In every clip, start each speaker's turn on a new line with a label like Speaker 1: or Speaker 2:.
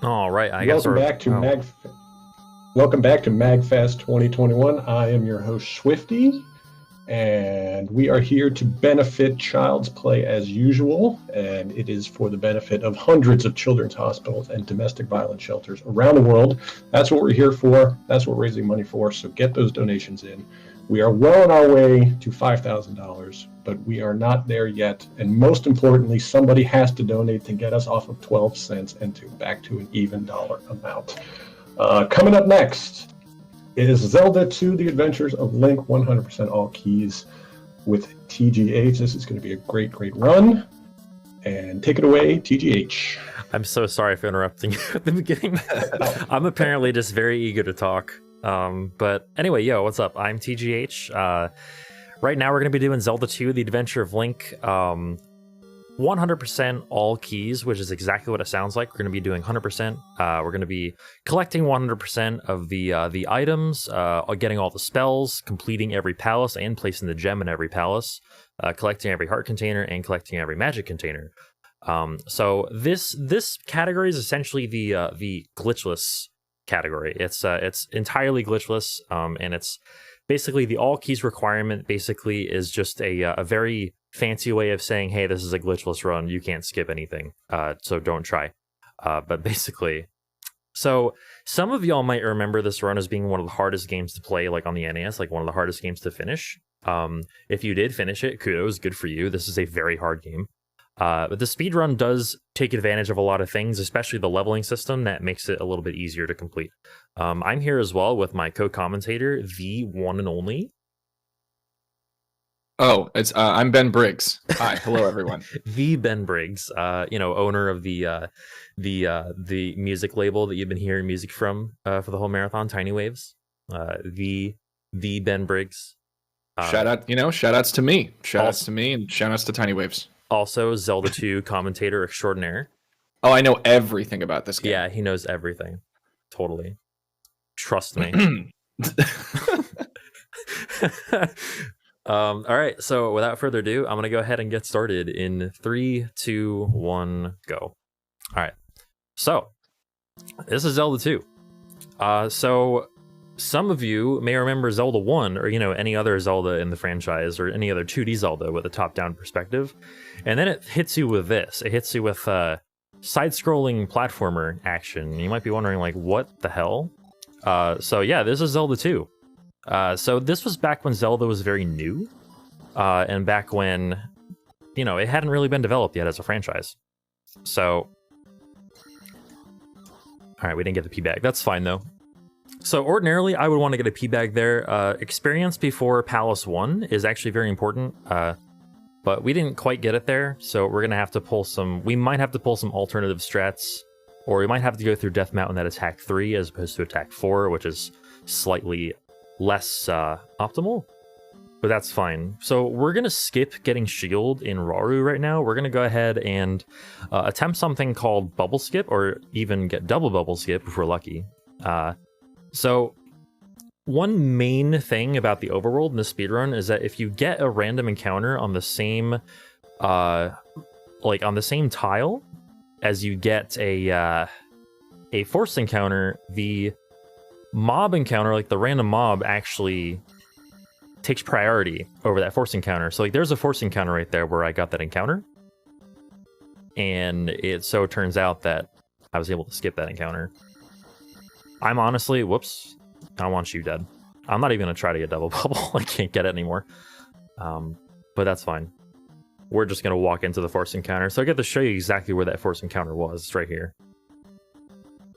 Speaker 1: All right, I guess
Speaker 2: Welcome back to Welcome back to magFAST 2021. I am your host Swifty, and we are here to benefit Child's Play as usual, and it is for the benefit of hundreds of children's hospitals and domestic violence shelters around the world. That's what we're here for. That's what we're raising money for. So get those donations in. We are well on our way to $5,000, but we are not there yet. And most importantly, somebody has to donate to get us off of 12 cents and back to an even dollar amount. Coming up next is Zelda II, The Adventures of Link, 100% all keys with TGH. This is going to be a great, great run. And take it away, TGH.
Speaker 1: I'm so sorry for interrupting you at the beginning. I'm apparently just very eager to talk. But anyway, yo, what's up? I'm TGH. Right now we're going to be doing Zelda II, The Adventure of Link. 100% all keys, which is exactly what it sounds like. We're going to be doing 100%. We're going to be collecting 100% of the items, getting all the spells, completing every palace, and placing the gem in every palace, collecting every heart container, and collecting every magic container. So this category is essentially the glitchless category. It's entirely glitchless, and it's basically the all keys requirement. Basically, is just a very fancy way of saying, hey, this is a glitchless run. You can't skip anything, so don't try. But basically, so some of y'all might remember this run as being one of the hardest games to play, like on the NES, like one of the hardest games to finish. If you did finish it, kudos, good for you. This is a very hard game. But the speedrun does take advantage of a lot of things, especially the leveling system that makes it a little bit easier to complete. I'm here as well with my co-commentator, the one and only.
Speaker 3: Oh, it's I'm Ben Briggs. Hi, hello everyone.
Speaker 1: The Ben Briggs, owner of the music label that you've been hearing music from for the whole marathon, Tiny Waves. The Ben Briggs.
Speaker 3: Shout outs to me. Shout outs to me and shout outs to Tiny Waves.
Speaker 1: Also, Zelda II commentator extraordinaire.
Speaker 3: Oh, I know everything about this game.
Speaker 1: Yeah, he knows everything. Totally. Trust me. All right, so without further ado, I'm going to go ahead and get started in 3, 2, 1, go. All right, so this is Zelda 2. So some of you may remember Zelda 1, or any other Zelda in the franchise, or any other 2D Zelda with a top-down perspective. And then it hits you with this. It hits you with side-scrolling platformer action. You might be wondering, like, what the hell? So yeah, this is Zelda 2. So this was back when Zelda was very new, and back when, it hadn't really been developed yet as a franchise. So, all right, we didn't get the P bag. That's fine though. So ordinarily, I would want to get a P bag there. Experience before Palace 1 is actually very important, but we didn't quite get it there. So we're gonna have to pull some. We might have to pull some alternative strats, or we might have to go through Death Mountain at Attack 3 as opposed to Attack 4, which is slightly less optimal, but that's fine. So we're gonna skip getting shield in Rauru right now. We're gonna go ahead and attempt something called bubble skip, or even get double bubble skip if we're lucky. So one main thing about the overworld in the speedrun is that if you get a random encounter on the same on the same tile as you get a forced encounter, the mob encounter, like the random mob, actually takes priority over that force encounter. So like there's a force encounter right there where I got that encounter, and it so turns out that I was able to skip that encounter. I'm honestly, whoops, I want you dead. I'm not even gonna try to get double bubble. I can't get it anymore, but that's fine. We're just gonna walk into the force encounter. So I get to show you exactly where that force encounter was. It's right here.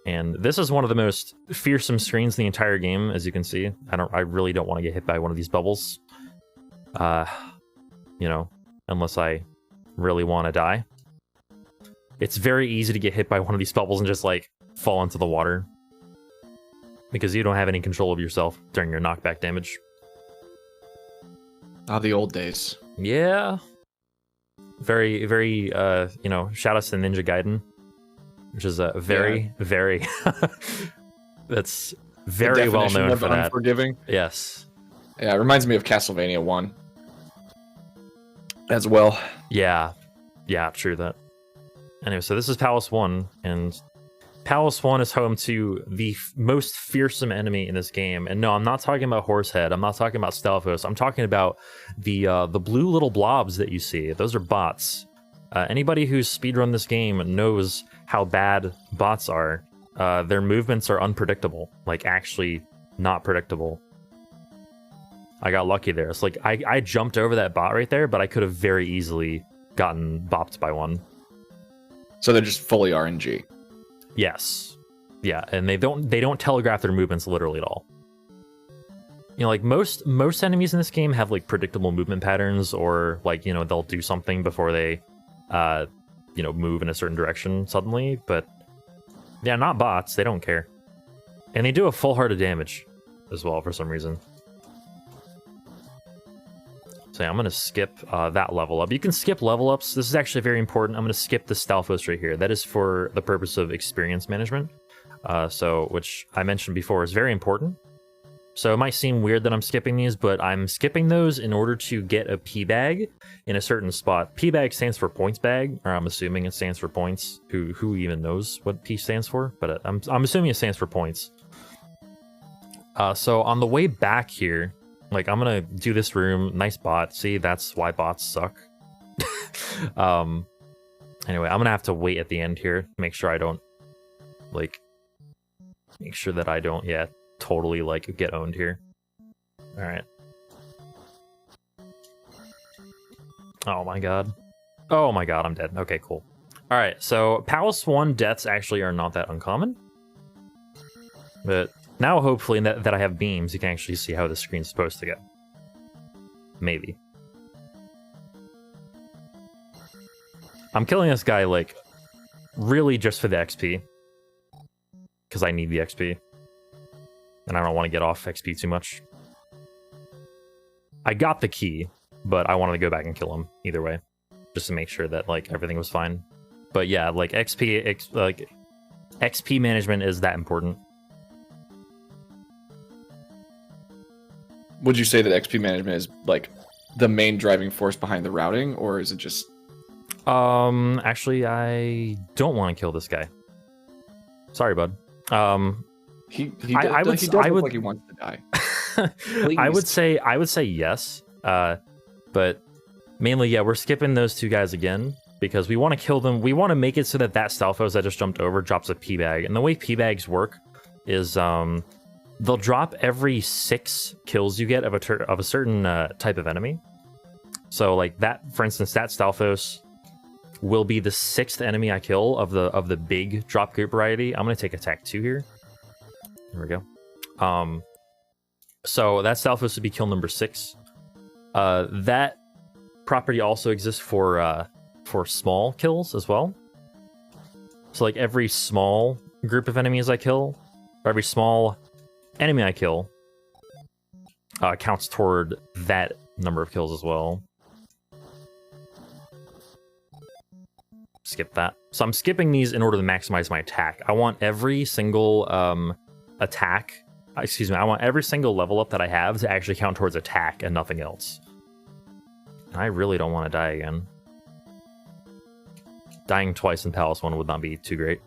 Speaker 1: And this is one of the most fearsome screens in the entire game, as you can see. I really don't want to get hit by one of these bubbles. Unless I really want to die. It's very easy to get hit by one of these bubbles and just, like, fall into the water. Because you don't have any control of yourself during your knockback damage.
Speaker 3: Ah, the old days.
Speaker 1: Yeah. Very, very, shout outs to Ninja Gaiden. Which is a very that's very well known for that.
Speaker 3: Unforgiving.
Speaker 1: Yes.
Speaker 3: Yeah, it reminds me of Castlevania 1 as well.
Speaker 1: Yeah, true that. Anyway, so this is Palace 1, and Palace 1 is home to the most fearsome enemy in this game. And no, I'm not talking about Horsehead. I'm not talking about Stalfos. I'm talking about the blue little blobs that you see. Those are bots. Anybody who's speedrun this game knows how bad bots are. Their movements are unpredictable. Like, actually not predictable. I got lucky there. It's like, I jumped over that bot right there, but I could have very easily gotten bopped by one.
Speaker 3: So they're just fully RNG.
Speaker 1: Yes. Yeah, and they don't telegraph their movements literally at all. You know, like most enemies in this game have like predictable movement patterns, or like, you know, they'll do something before they you know, move in a certain direction suddenly, but yeah, not bots. They don't care. And they do a full heart of damage as well for some reason. So yeah, I'm going to skip that level up. You can skip level ups. This is actually very important. I'm going to skip the Stalfos right here. That is for the purpose of experience management. Which I mentioned before is very important. So it might seem weird that I'm skipping these, but I'm skipping those in order to get a P bag in a certain spot. P bag stands for points bag, or I'm assuming it stands for points. Who even knows what P stands for? But I'm assuming it stands for points. So on the way back here, like, I'm gonna do this room. Nice bot. See, that's why bots suck. Anyway, I'm gonna have to wait at the end here. Make sure I don't, like, yeah, totally, like, get owned here. Alright. Oh my god. Oh my god, I'm dead. Okay, cool. Alright, so Palace 1 deaths actually are not that uncommon. But now, hopefully, that I have beams, you can actually see how the screen's supposed to go. Maybe. I'm killing this guy, like, really just for the XP. Because I need the XP. And I don't want to get off XP too much. I got the key, but I wanted to go back and kill him either way. Just to make sure that, like, everything was fine. But yeah, like, XP management is that important.
Speaker 3: Would you say that XP management is like the main driving force behind the routing, or is it just?
Speaker 1: Actually, I don't want to kill this guy. Sorry, bud.
Speaker 3: He does look like he wants to die.
Speaker 1: I would say yes. But mainly, yeah, we're skipping those two guys again because we want to kill them. We want to make it so that Stalfos I just jumped over drops a P bag, and the way P bags work is they'll drop every 6 kills you get of a certain type of enemy. So, like that, for instance, that Stalfos will be the 6th enemy I kill of the big drop group variety. I'm gonna take attack 2 here. There we go. So that Stalfos would be kill number 6. That property also exists for small kills as well. So, like, every small group of enemies I kill, or every small enemy I kill, counts toward that number of kills as well. Skip that. So I'm skipping these in order to maximize my attack. I want every single I want every single level up that I have to actually count towards attack and nothing else. And I really don't want to die again. Dying twice in Palace 1 would not be too great.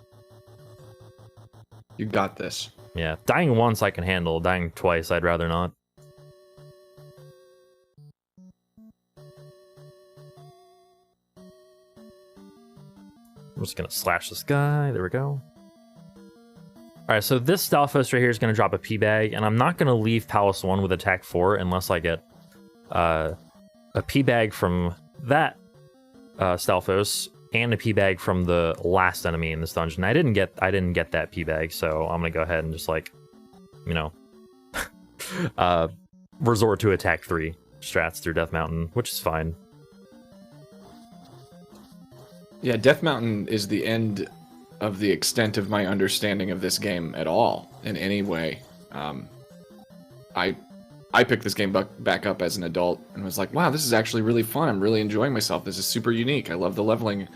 Speaker 3: You got this.
Speaker 1: Yeah, dying once I can handle. Dying twice, I'd rather not. I'm just gonna slash this guy. There we go. Alright, so this Stalfos right here is gonna drop a P bag, and I'm not gonna leave Palace 1 with attack 4 unless I get a P bag from that Stalfos and a P bag from the last enemy in this dungeon. I didn't get that P bag, so I'm gonna go ahead and just, like, you know, resort to attack 3 strats through Death Mountain, which is fine.
Speaker 3: Yeah, Death Mountain is the end of the extent of my understanding of this game at all, in any way. I picked this game back up as an adult and was like, wow, this is actually really fun. I'm really enjoying myself. This is super unique. I love the leveling,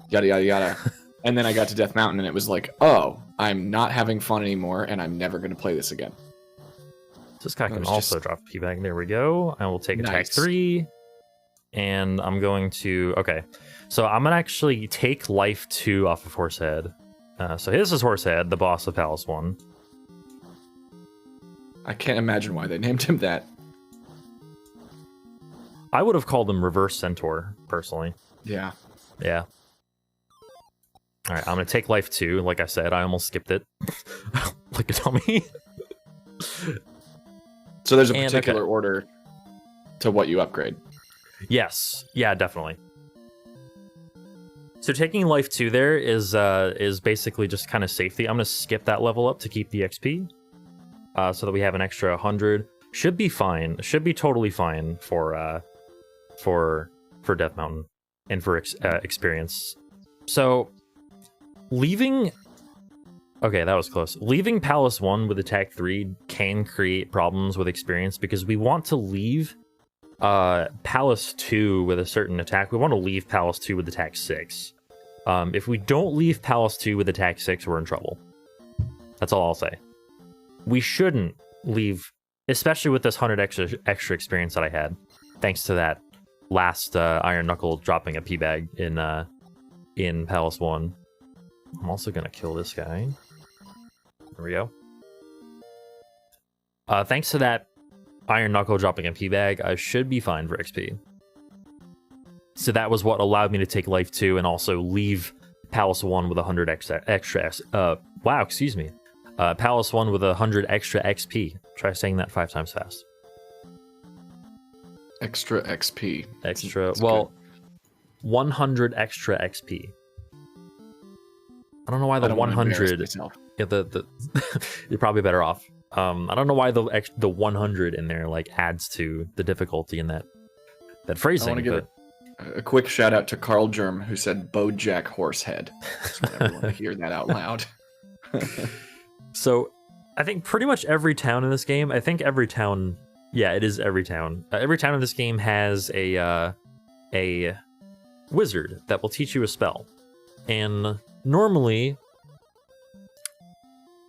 Speaker 3: yada, yada, yada. And then I got to Death Mountain and it was like, oh, I'm not having fun anymore and I'm never going to play this again.
Speaker 1: This guy can also drop a P bag. There we go. I will take attack
Speaker 3: Nice.
Speaker 1: 3. And I'm going to... Okay. So I'm going to actually take life 2 off of Horsehead. So his is Horsehead, the boss of Palace 1.
Speaker 3: I can't imagine why they named him that.
Speaker 1: I would have called him Reverse Centaur, personally.
Speaker 3: Yeah.
Speaker 1: Yeah. Alright, I'm gonna take life 2. Like I said, I almost skipped it. Like a dummy.
Speaker 3: So there's a particular order to what you upgrade.
Speaker 1: Yes. Yeah, definitely. So taking life 2 there is basically just kind of safety. I'm gonna skip that level up to keep the XP. So that we have an extra 100. Should be fine. Should be totally fine for Death Mountain and for experience. So leaving... Okay, that was close. Leaving Palace 1 with attack 3 can create problems with experience because we want to leave Palace 2 with a certain attack. We want to leave Palace 2 with attack 6. If we don't leave Palace 2 with attack 6, we're in trouble. That's all I'll say. We shouldn't leave, especially with this 100 extra experience that I had, thanks to that last Iron Knuckle dropping a P-Bag in Palace 1. I'm also going to kill this guy. There we go. Thanks to that Iron Knuckle dropping a P-Bag, I should be fine for XP. So that was what allowed me to take life 2 and also leave Palace 1 with 100 extra. Wow, excuse me. Palace 1 with 100 extra XP. Try saying that 5 times fast.
Speaker 3: Extra XP.
Speaker 1: Extra.
Speaker 3: That's
Speaker 1: well,
Speaker 3: good.
Speaker 1: 100 extra XP. I don't know why the 100. Yeah, the you're probably better off. I don't know why the 100 in there like adds to the difficulty in that phrasing.
Speaker 3: I want to give a quick shout out to Carl Germ who said Bojack Horsehead. Just want everyone to hear that out loud.
Speaker 1: So, I think pretty much every town in this game. I think every town. Yeah, it is every town. Every town in this game has a wizard that will teach you a spell, and normally.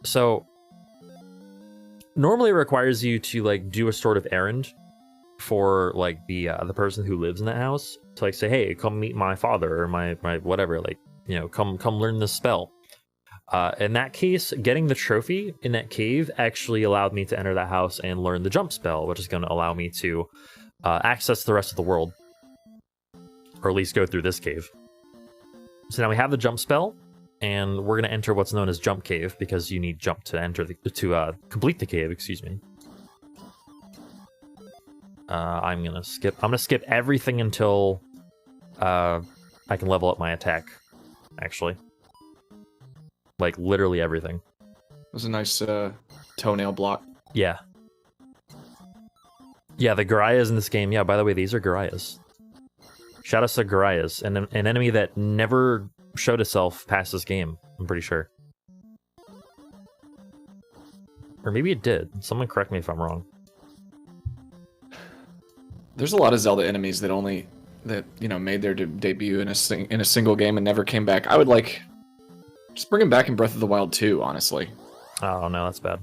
Speaker 1: So, normally it requires you to like do a sort of errand for like the person who lives in that house to like say, hey, come meet my father or my whatever, like, you know, come learn this spell. In that case, getting the trophy in that cave actually allowed me to enter that house and learn the jump spell, which is going to allow me to access the rest of the world, or at least go through this cave. So now we have the jump spell, and we're going to enter what's known as Jump Cave, because you need jump to enter to complete the cave. Excuse me. I'm gonna skip everything until I can level up my attack. Actually, like literally everything.
Speaker 3: It was a nice toenail block.
Speaker 1: Yeah. Yeah, the Gorias in this game. Yeah, by the way, these are Gorias. Shout out to Gorias, an enemy that never showed itself past this game, I'm pretty sure. Or maybe it did. Someone correct me if I'm wrong.
Speaker 3: There's a lot of Zelda enemies that made their debut in a single game and never came back. I would just bring them back in Breath of the Wild 2, honestly.
Speaker 1: Oh no, that's bad.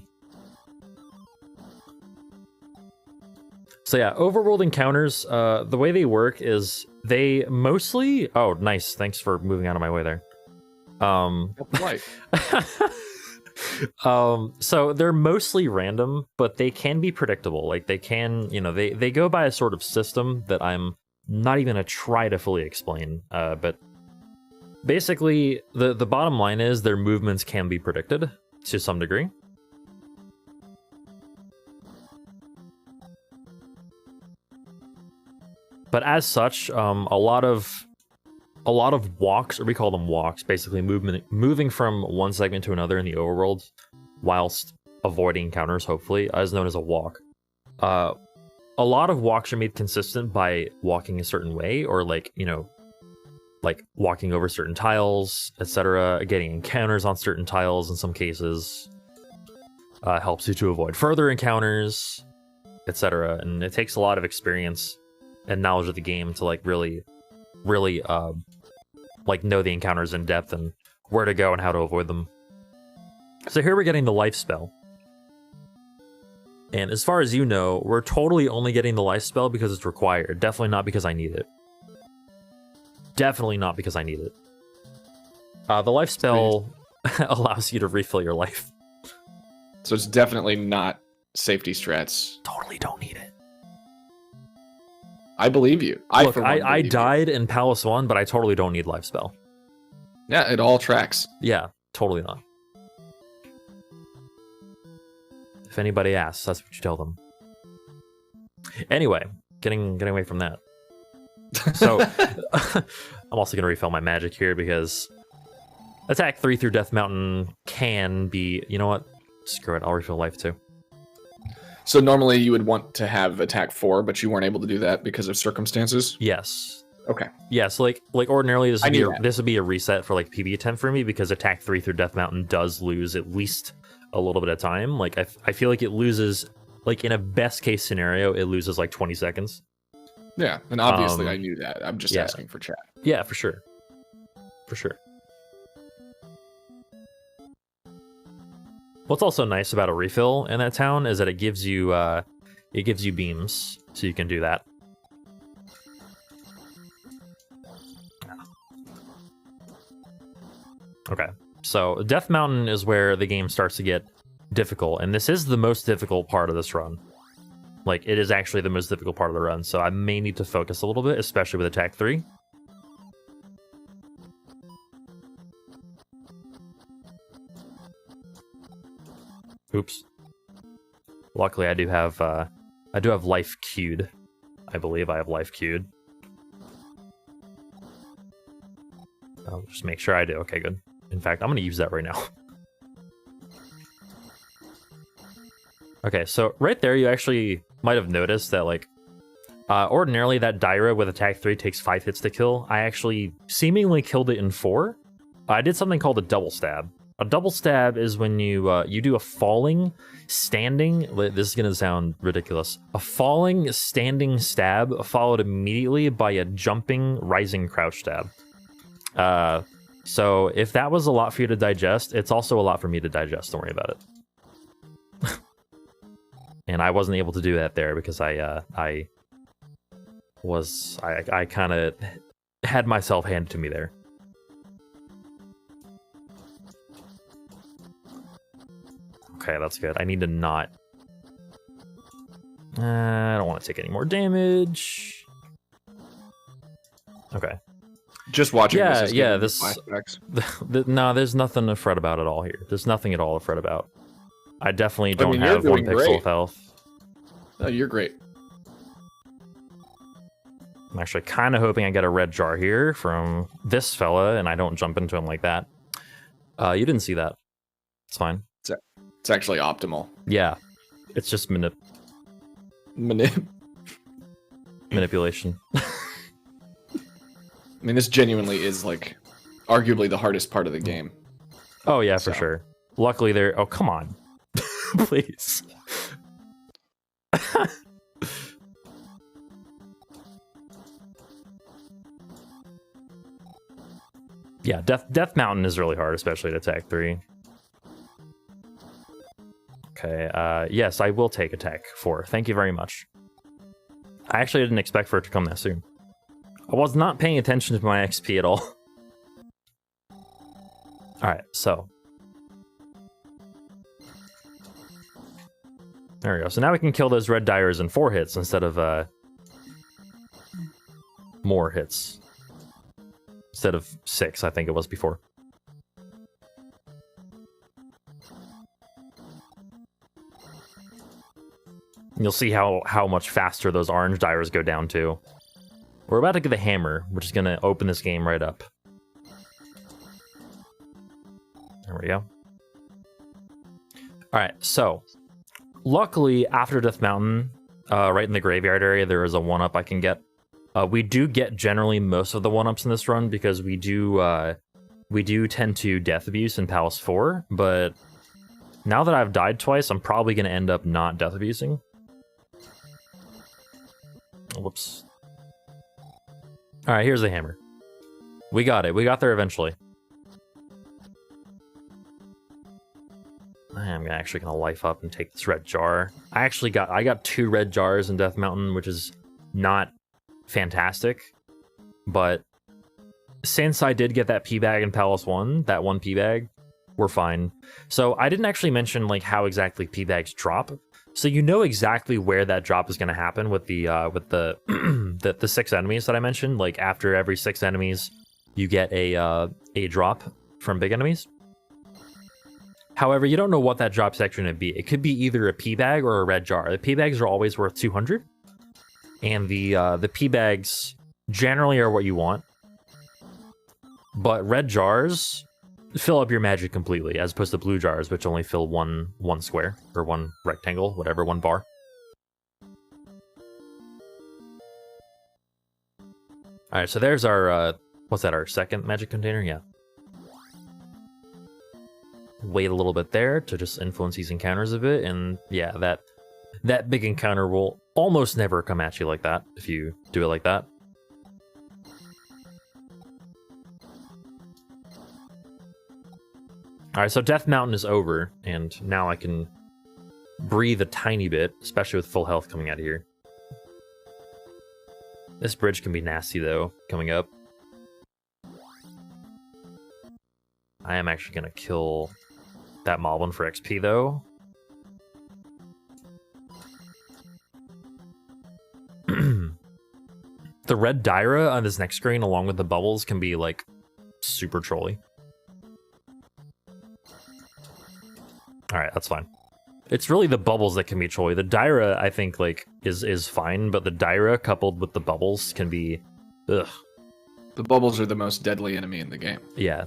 Speaker 1: So yeah, Overworld Encounters, the way they work is they mostly... Oh, nice. Thanks for moving out of my way there. So they're mostly random, but they can be predictable. Like they can, they go by a sort of system that I'm not even gonna try to fully explain. But basically, the bottom line is their movements can be predicted to some degree. But as such, a lot of walks, or we call them walks, basically moving from one segment to another in the overworld, whilst avoiding encounters, hopefully, is known as a walk. A lot of walks are made consistent by walking a certain way, or like walking over certain tiles, etc. Getting encounters on certain tiles in some cases helps you to avoid further encounters, etc. And it takes a lot of experience and knowledge of the game to really know the encounters in depth and where to go and how to avoid them. So here we're getting the life spell. And as far as you know, we're totally only getting the life spell because it's required. Definitely not because I need it. Definitely not because I need it. The life spell allows you to refill your life.
Speaker 3: So it's definitely not safety strats.
Speaker 1: Totally don't need it.
Speaker 3: I believe you.
Speaker 1: Look, I died in Palace 1, but I totally don't need life spell.
Speaker 3: Yeah, it all tracks.
Speaker 1: Yeah, totally not. If anybody asks, that's what you tell them. Anyway, getting away from that. So, I'm also going to refill my magic here because attack 3 through Death Mountain can be... You know what? Screw it, I'll refill life too.
Speaker 3: So normally you would want to have attack 4, but you weren't able to do that because of circumstances?
Speaker 1: Yes.
Speaker 3: Okay.
Speaker 1: Yeah, so like ordinarily this would be a reset for like PB attempt for me because attack 3 through Death Mountain does lose at least a little bit of time. Like I feel like it loses, like in a best case scenario, it loses like 20 seconds.
Speaker 3: Yeah, and obviously I knew that. I'm just asking for chat.
Speaker 1: Yeah, for sure. For sure. What's also nice about a refill in that town is that it gives you beams, so you can do that. Okay, so Death Mountain is where the game starts to get difficult, and this is the most difficult part of this run. Like, it is actually the most difficult part of the run, so I may need to focus a little bit, especially with attack 3. Oops. Luckily, I do have life queued. I believe I have life queued. I'll just make sure I do. Okay, good. In fact, I'm going to use that right now. Okay, so right there, you actually might have noticed that, like, ordinarily that Daira with attack 3 takes 5 hits to kill. I actually seemingly killed it in 4. I did something called a double stab. A double stab is when you do a falling, standing... This is going to sound ridiculous. A falling, standing stab followed immediately by a jumping, rising crouch stab. So if that was a lot for you to digest, it's also a lot for me to digest. Don't worry about it. And I wasn't able to do that there because I kind of had myself handed to me there. Okay, that's good. I need to not... I don't want to take any more damage. Okay.
Speaker 3: Just watching this.
Speaker 1: No, there's nothing to fret about at all here. There's nothing at all to fret about. I definitely don't have
Speaker 3: you're
Speaker 1: 1
Speaker 3: doing
Speaker 1: pixel
Speaker 3: great.
Speaker 1: of health.
Speaker 3: No, you're great.
Speaker 1: I'm actually kind of hoping I get a red jar here from this fella, and I don't jump into him like that. You didn't see that. It's fine.
Speaker 3: It's actually optimal.
Speaker 1: Yeah. It's just manipulation.
Speaker 3: I mean, this genuinely is, like, arguably the hardest part of the game.
Speaker 1: Oh, yeah, for sure. Luckily, they're... Oh, come on. Please. Yeah, Death Mountain is really hard, especially at attack 3. Okay, yes, I will take attack 4. Thank you very much. I actually didn't expect for it to come that soon. I was not paying attention to my XP at all. Alright, so. There we go. So now we can kill those red Dairas in 4 hits instead of more hits. Instead of 6, I think it was before. You'll see how much faster those orange Dairas go down too. We're about to get the hammer, which is going to open this game right up. There we go. Alright, so luckily after Death Mountain, right in the graveyard area, there is a 1-up I can get. We do get generally most of the 1-ups in this run because we do tend to death abuse in Palace 4, but now that I've died twice, I'm probably going to end up not death abusing. Whoops. Alright, here's the hammer. We got it. We got there eventually. I'm actually going to life up and take this red jar. I got 2 red jars in Death Mountain, which is not fantastic. But since I did get that P bag in Palace 1, that 1 P bag, we're fine. So I didn't actually mention like how exactly P bags drop. So you know exactly where that drop is going to happen with the the 6 enemies that I mentioned. Like after every 6 enemies, you get a drop from big enemies. However, you don't know what that drop's actually going to be. It could be either a P bag or a red jar. The P bags are always worth 200, and the P bags generally are what you want. But red jars fill up your magic completely, as opposed to blue jars, which only fill one square or one rectangle, whatever, one bar. All right, so there's our what's that? Our second magic container, yeah. Wait a little bit there to just influence these encounters a bit, and yeah, that big encounter will almost never come at you like that if you do it like that. All right, so Death Mountain is over, and now I can breathe a tiny bit, especially with full health coming out of here. This bridge can be nasty, though, coming up. I am actually going to kill that moblin for XP, though. The red Dyra on this next screen, along with the bubbles, can be, like, super trolly. Alright, that's fine. It's really the bubbles that can be trolly. The Dyra, I think, like, is fine, but the Dyra coupled with the bubbles can be... ugh.
Speaker 3: The bubbles are the most deadly enemy in the game.
Speaker 1: Yeah.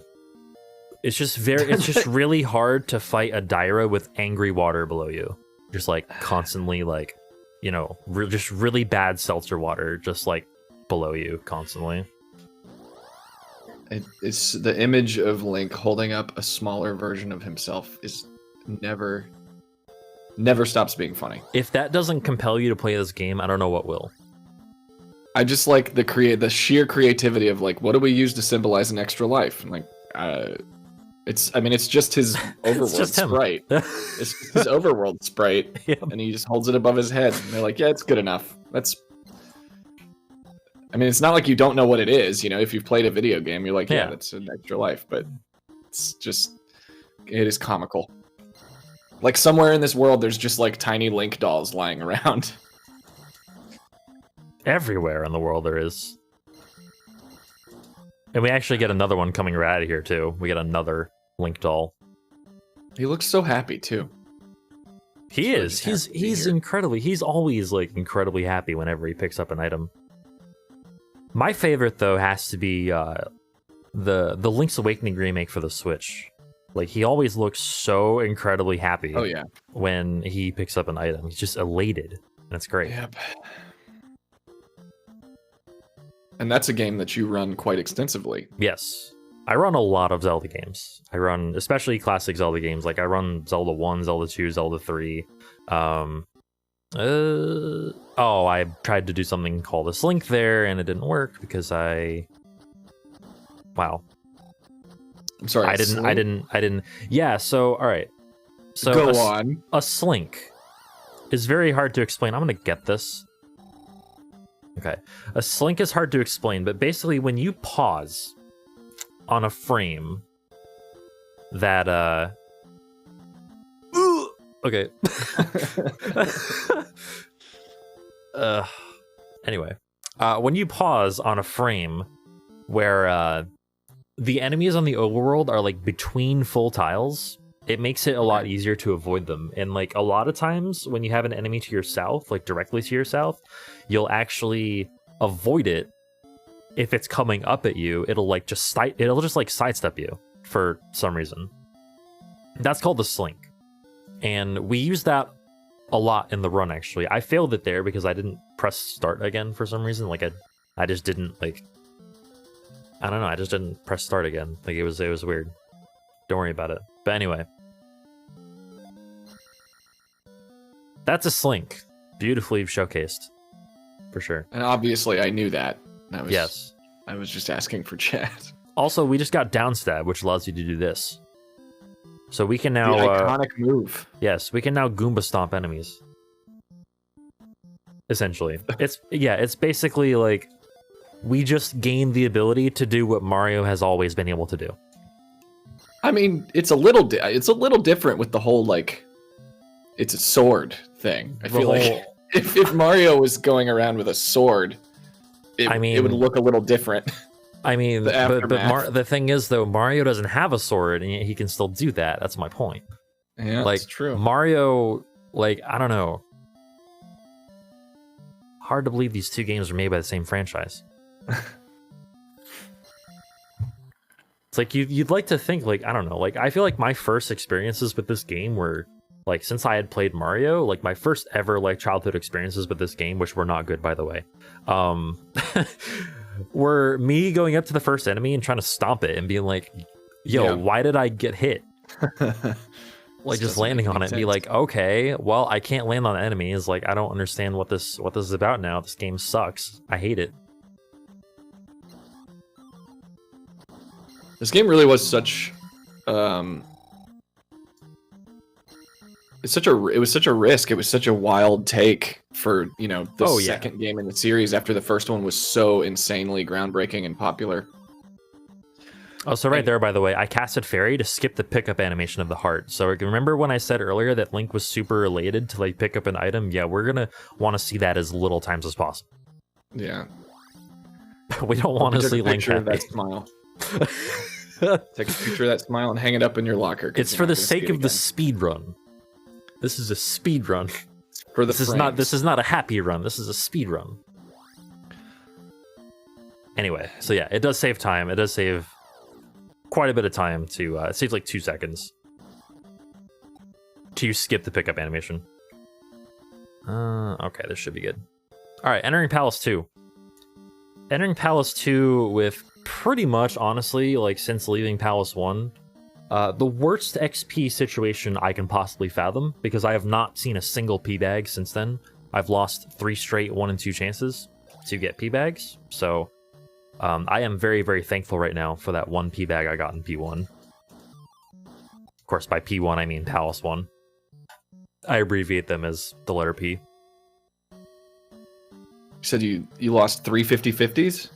Speaker 1: It's just it's just really hard to fight a Dyra with angry water below you. Just, like, constantly, like, you know, just really bad seltzer water just, like, below you constantly.
Speaker 3: It's the image of Link holding up a smaller version of himself is... never stops being funny.
Speaker 1: If that doesn't compel you to play this game, I don't know what will.
Speaker 3: I just like the sheer creativity of like, what do we use to symbolize an extra life? And like, it's just his overworld sprite. It's just his overworld sprite, yep. And he just holds it above his head. And they're like, yeah, it's good enough. It's not like you don't know what it is. You know, if you've played a video game, you're like, yeah, that's an extra life. But it is comical. Like, somewhere in this world, there's just, like, tiny Link dolls lying around.
Speaker 1: Everywhere in the world there is. And we actually get another one coming right out of here, too. We get another Link doll.
Speaker 3: He looks so happy, too.
Speaker 1: He is. He's incredibly... He's always, like, incredibly happy whenever he picks up an item. My favorite, though, has to be the Link's Awakening remake for the Switch. Like, he always looks so incredibly happy.
Speaker 3: Oh, yeah.
Speaker 1: When he picks up an item. He's just elated. And it's great.
Speaker 3: Yep. And that's a game that you run quite extensively.
Speaker 1: Yes. I run a lot of Zelda games. I run, especially classic Zelda games. Like, I run Zelda 1, Zelda 2, Zelda 3. I tried to do something called a Slink there, and it didn't work because wow.
Speaker 3: I'm sorry.
Speaker 1: I didn't. Yeah. So, all right. So
Speaker 3: go on.
Speaker 1: A slink is very hard to explain. I'm gonna get this. Okay. A slink is hard to explain, but basically, when you pause on a frame that okay. Anyway, when you pause on a frame where the enemies on the overworld are like between full tiles, it makes it a lot easier to avoid them. And like a lot of times when you have an enemy to your south, like directly to your south, you'll actually avoid it. If it's coming up at you, it'll just like sidestep you for some reason. That's called the slink. And we use that a lot in the run, actually. I failed it there because I didn't press start again for some reason. Like I just didn't like... I don't know, I just didn't press start again. Like, it was weird. Don't worry about it. But anyway. That's a slink. Beautifully showcased. For sure.
Speaker 3: And obviously I knew that.
Speaker 1: Yes.
Speaker 3: I was just asking for chat.
Speaker 1: Also, we just got downstab, which allows you to do this. So we can now...
Speaker 3: The iconic move.
Speaker 1: Yes, we can now Goomba stomp enemies. Essentially. It's basically like... We just gained the ability to do what Mario has always been able to do.
Speaker 3: I mean, it's a little different with the whole like, it's a sword thing. I feel like if Mario was going around with a sword, it would look a little different.
Speaker 1: I mean, but the thing is though, Mario doesn't have a sword, and yet he can still do that. That's my point.
Speaker 3: Yeah,
Speaker 1: like
Speaker 3: that's true.
Speaker 1: Mario, like I don't know. Hard to believe these two games are made by the same franchise. It's like you'd like to think, like, I don't know, like I feel like my first experiences with this game were like, since I had played Mario, like my first ever like childhood experiences with this game, which were not good by the way, were me going up to the first enemy and trying to stomp it and being like, yo, why did I get hit? Like just landing on it and be like, okay, well, I can't land on enemies. Like, I don't understand what this is about now. This game sucks. I hate it.
Speaker 3: This game really was such it was such a risk. It was such a wild take for, you know, the second game in the series after the first one was so insanely groundbreaking and popular.
Speaker 1: Oh, so right there, by the way, I casted Fairy to skip the pickup animation of the heart. So remember when I said earlier that Link was super related to like pick up an item? Yeah, we're gonna want to see that as little times as possible.
Speaker 3: Yeah.
Speaker 1: We don't want to see Link happy.
Speaker 3: That smile. Take a picture of that smile and hang it up in your locker.
Speaker 1: It's for the sake of the speed run. This is a speed run.
Speaker 3: For the
Speaker 1: this is not a happy run. This is a speed run. Anyway, so yeah, it does save time. It does save quite a bit of time to it saves like 2 seconds to skip the pickup animation. Okay, this should be good. All right, entering Palace 2. Entering Palace 2 with pretty much, honestly, like since leaving Palace 1, the worst XP situation I can possibly fathom, because I have not seen a single P-bag since then. I've lost 3 straight 1 and 2 chances to get P-bags, so I am very, very thankful right now for that 1 P-bag I got in P1. Of course, by P1 I mean Palace 1. I abbreviate them as the letter P.
Speaker 3: You said you lost 3 50-50s?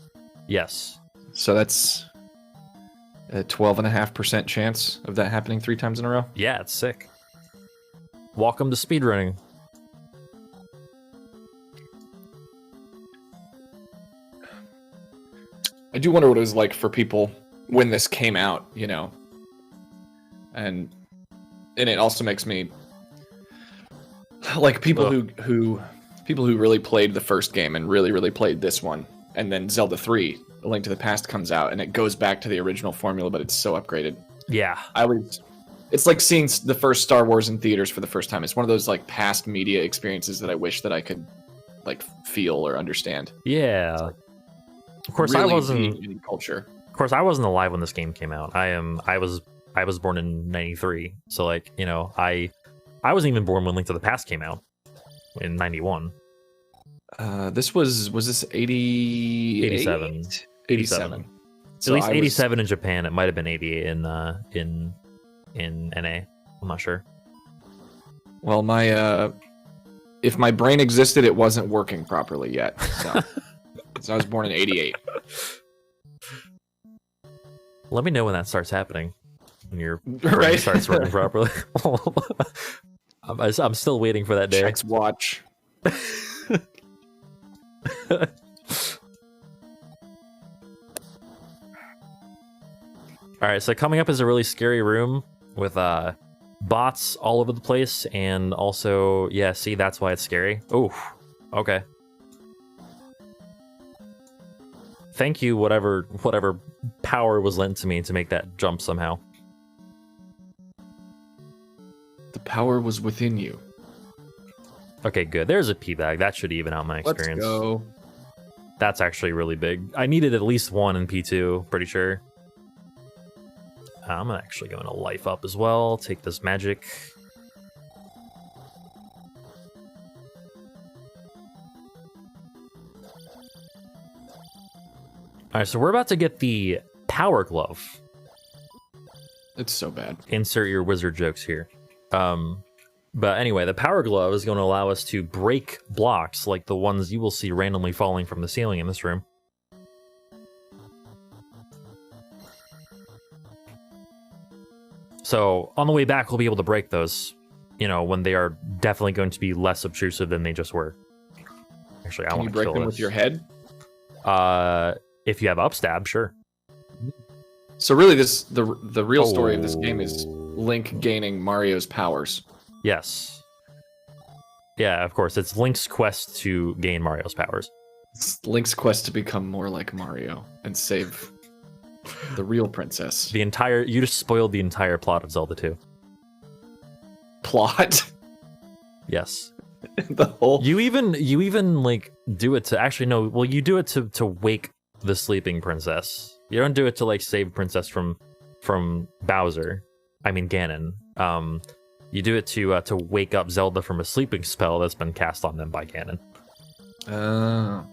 Speaker 1: Yes.
Speaker 3: So that's a 12.5% chance of that happening 3 times in a row?
Speaker 1: Yeah, it's sick. Welcome to speedrunning.
Speaker 3: I do wonder what it was like for people when this came out, you know. And it also makes me like people who really played the first game and really played this one, and then Zelda 3, A Link to the Past comes out and it goes back to the original formula, but it's so upgraded.
Speaker 1: Yeah.
Speaker 3: It's like seeing the first Star Wars in theaters for the first time. It's one of those like past media experiences that I wish that I could like feel or understand.
Speaker 1: Yeah. Of course,
Speaker 3: really
Speaker 1: I wasn't
Speaker 3: in culture.
Speaker 1: Of course, I wasn't alive when this game came out. I was born in '93, so like, you know, I wasn't even born when Link to the Past came out in '91.
Speaker 3: This was this 80
Speaker 1: 87.
Speaker 3: 87.
Speaker 1: So at least 87 in Japan. It might have been 88 in NA. I'm not sure.
Speaker 3: Well, my if my brain existed, it wasn't working properly yet. So. So I was born in 88.
Speaker 1: Let me know when that starts happening. When your brain
Speaker 3: right?
Speaker 1: starts working properly. I'm still waiting for that day.
Speaker 3: Checks watch.
Speaker 1: Alright, so coming up is a really scary room with bots all over the place, and also, yeah, see, that's why it's scary. Oh, okay. Thank you, whatever power was lent to me to make that jump somehow.
Speaker 3: The power was within you.
Speaker 1: Okay, good. There's a P-bag. That should even out my experience.
Speaker 3: Let's go.
Speaker 1: That's actually really big. I needed at least 1 in P2, pretty sure. I'm actually going to life up as well. Take this magic. Alright, so we're about to get the Power Glove.
Speaker 3: It's so bad.
Speaker 1: Insert your wizard jokes here. But anyway, the Power Glove is going to allow us to break blocks like the ones you will see randomly falling from the ceiling in this room. So on the way back, we'll be able to break those, you know, when they are definitely going to be less obtrusive than they just were. Actually, I
Speaker 3: Can
Speaker 1: want
Speaker 3: you
Speaker 1: to
Speaker 3: break
Speaker 1: kill
Speaker 3: them
Speaker 1: this.
Speaker 3: with your head?
Speaker 1: If you have upstab, sure.
Speaker 3: So really, the real story of this game is Link gaining Mario's powers.
Speaker 1: Yes. Yeah, of course. It's Link's quest to gain Mario's powers.
Speaker 3: It's Link's quest to become more like Mario and save the real princess.
Speaker 1: You just spoiled the entire plot of Zelda 2.
Speaker 3: Plot?
Speaker 1: Yes.
Speaker 3: The whole...
Speaker 1: You even like do it to actually no, well you do it to wake the sleeping princess. You don't do it to like save princess from Bowser. I mean Ganon. You do it to wake up Zelda from a sleeping spell that's been cast on them by Ganon. Ugh,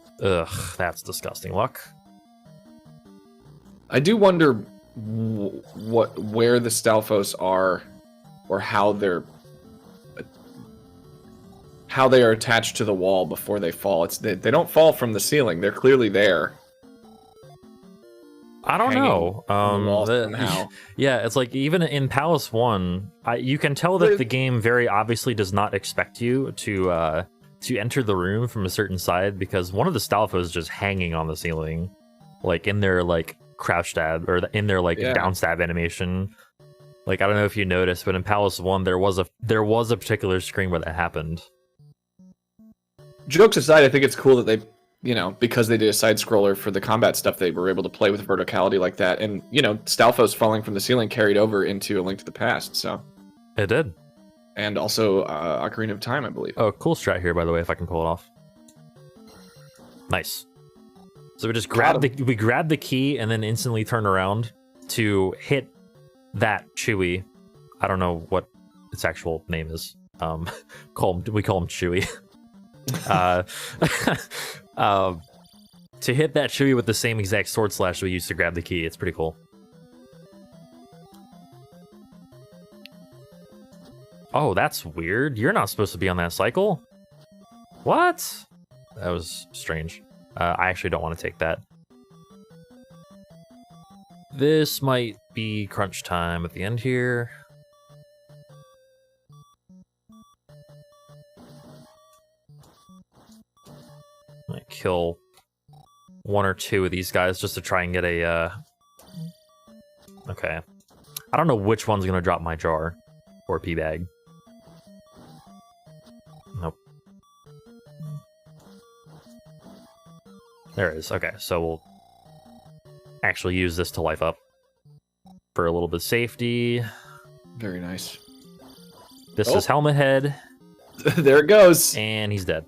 Speaker 1: that's disgusting. Luck.
Speaker 3: I do wonder where the Stalfos are, or how they are attached to the wall before they fall. They don't fall from the ceiling. They're clearly there.
Speaker 1: I don't know.
Speaker 3: On the wall somehow.
Speaker 1: Yeah, it's like even in Palace 1, you can tell that the game very obviously does not expect you to enter the room from a certain side, because one of the Stalfos is just hanging on the ceiling, like in their like crouch stab or in their like down stab animation. Like I don't know if you noticed, but in Palace 1 there was a particular screen where that happened.
Speaker 3: Jokes aside, I think it's cool that they, you know, because they did a side scroller for the combat stuff, they were able to play with verticality like that. And, you know, Stalfos falling from the ceiling carried over into A Link to the Past, so.
Speaker 1: It did.
Speaker 3: And also Ocarina of Time, I believe.
Speaker 1: Oh, cool strat here, by the way, if I can pull it off. Nice. So we just grab the key and then instantly turn around to hit that Chewy. I don't know what its actual name is. We call him Chewy. To hit that Chewy with the same exact sword slash we used to grab the key. It's pretty cool. Oh, that's weird. You're not supposed to be on that cycle. What? That was strange. I actually don't want to take that. This might be crunch time at the end here. I kill one or two of these guys just to try and get a okay. I don't know which one's gonna drop my jar or pea bag. Nope. There it is. Okay, so we'll actually use this to life up for a little bit of safety.
Speaker 3: Very nice.
Speaker 1: This is Helmet Head.
Speaker 3: There it goes.
Speaker 1: And he's dead.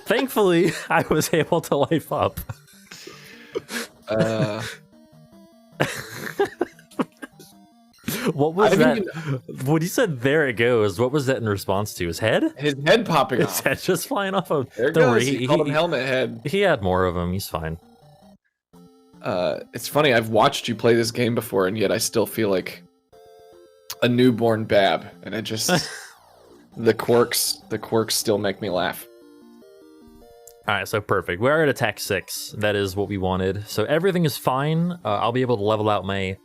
Speaker 1: Thankfully, I was able to life up. What was that? When you said "there it goes," what was that in response to? His head?
Speaker 3: His head popping off.
Speaker 1: His head just flying off of.
Speaker 3: There it
Speaker 1: Don't
Speaker 3: goes.
Speaker 1: worry,
Speaker 3: He called him Helmet Head.
Speaker 1: He had more of them. He's fine.
Speaker 3: It's funny. I've watched you play this game before, and yet I still feel like a newborn Bab, and it just the quirks still make me laugh.
Speaker 1: All right, so perfect. We're at attack 6. That is what we wanted. So everything is fine. I'll be able to level out my,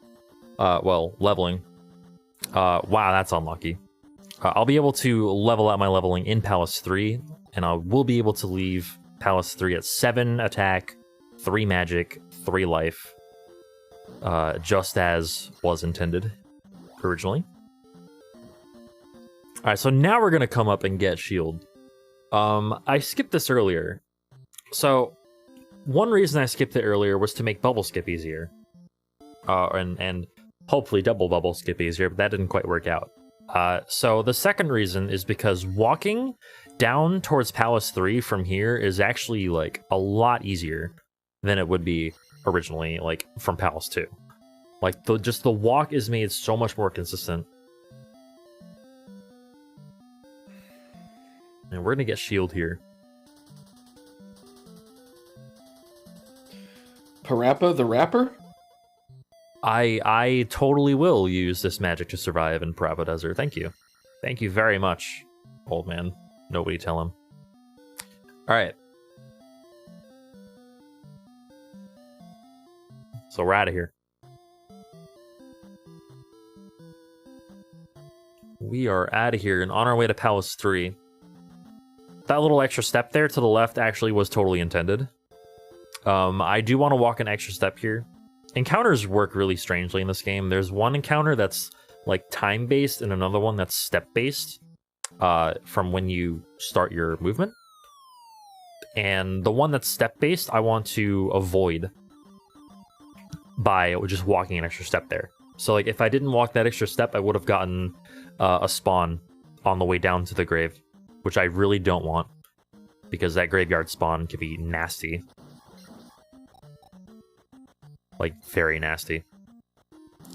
Speaker 1: leveling. Wow, that's unlucky. I'll be able to level out my leveling in Palace 3, and I will be able to leave Palace 3 at 7 attack, 3 magic, 3 life, just as was intended originally. All right, so now we're gonna come up and get shield. I skipped this earlier. So, one reason I skipped it earlier was to make bubble skip easier. And hopefully double bubble skip easier, but that didn't quite work out. So the second reason is because walking down towards Palace 3 from here is actually, like, a lot easier than it would be originally, like, from Palace 2. Like, just the walk is made so much more consistent. And we're gonna get shield here.
Speaker 3: Parappa the Rapper?
Speaker 1: I totally will use this magic to survive in Parappa Desert. Thank you. Thank you very much, old man. Nobody tell him. Alright. So we're out of here. We are out of here and on our way to Palace 3. That little extra step there to the left actually was totally intended. I do want to walk an extra step here. Encounters work really strangely in this game. There's one encounter that's like time-based and another one that's step-based from when you start your movement. And the one that's step-based, I want to avoid by just walking an extra step there. So like if I didn't walk that extra step, I would have gotten a spawn on the way down to the grave, which I really don't want because that graveyard spawn can be nasty. Like very nasty.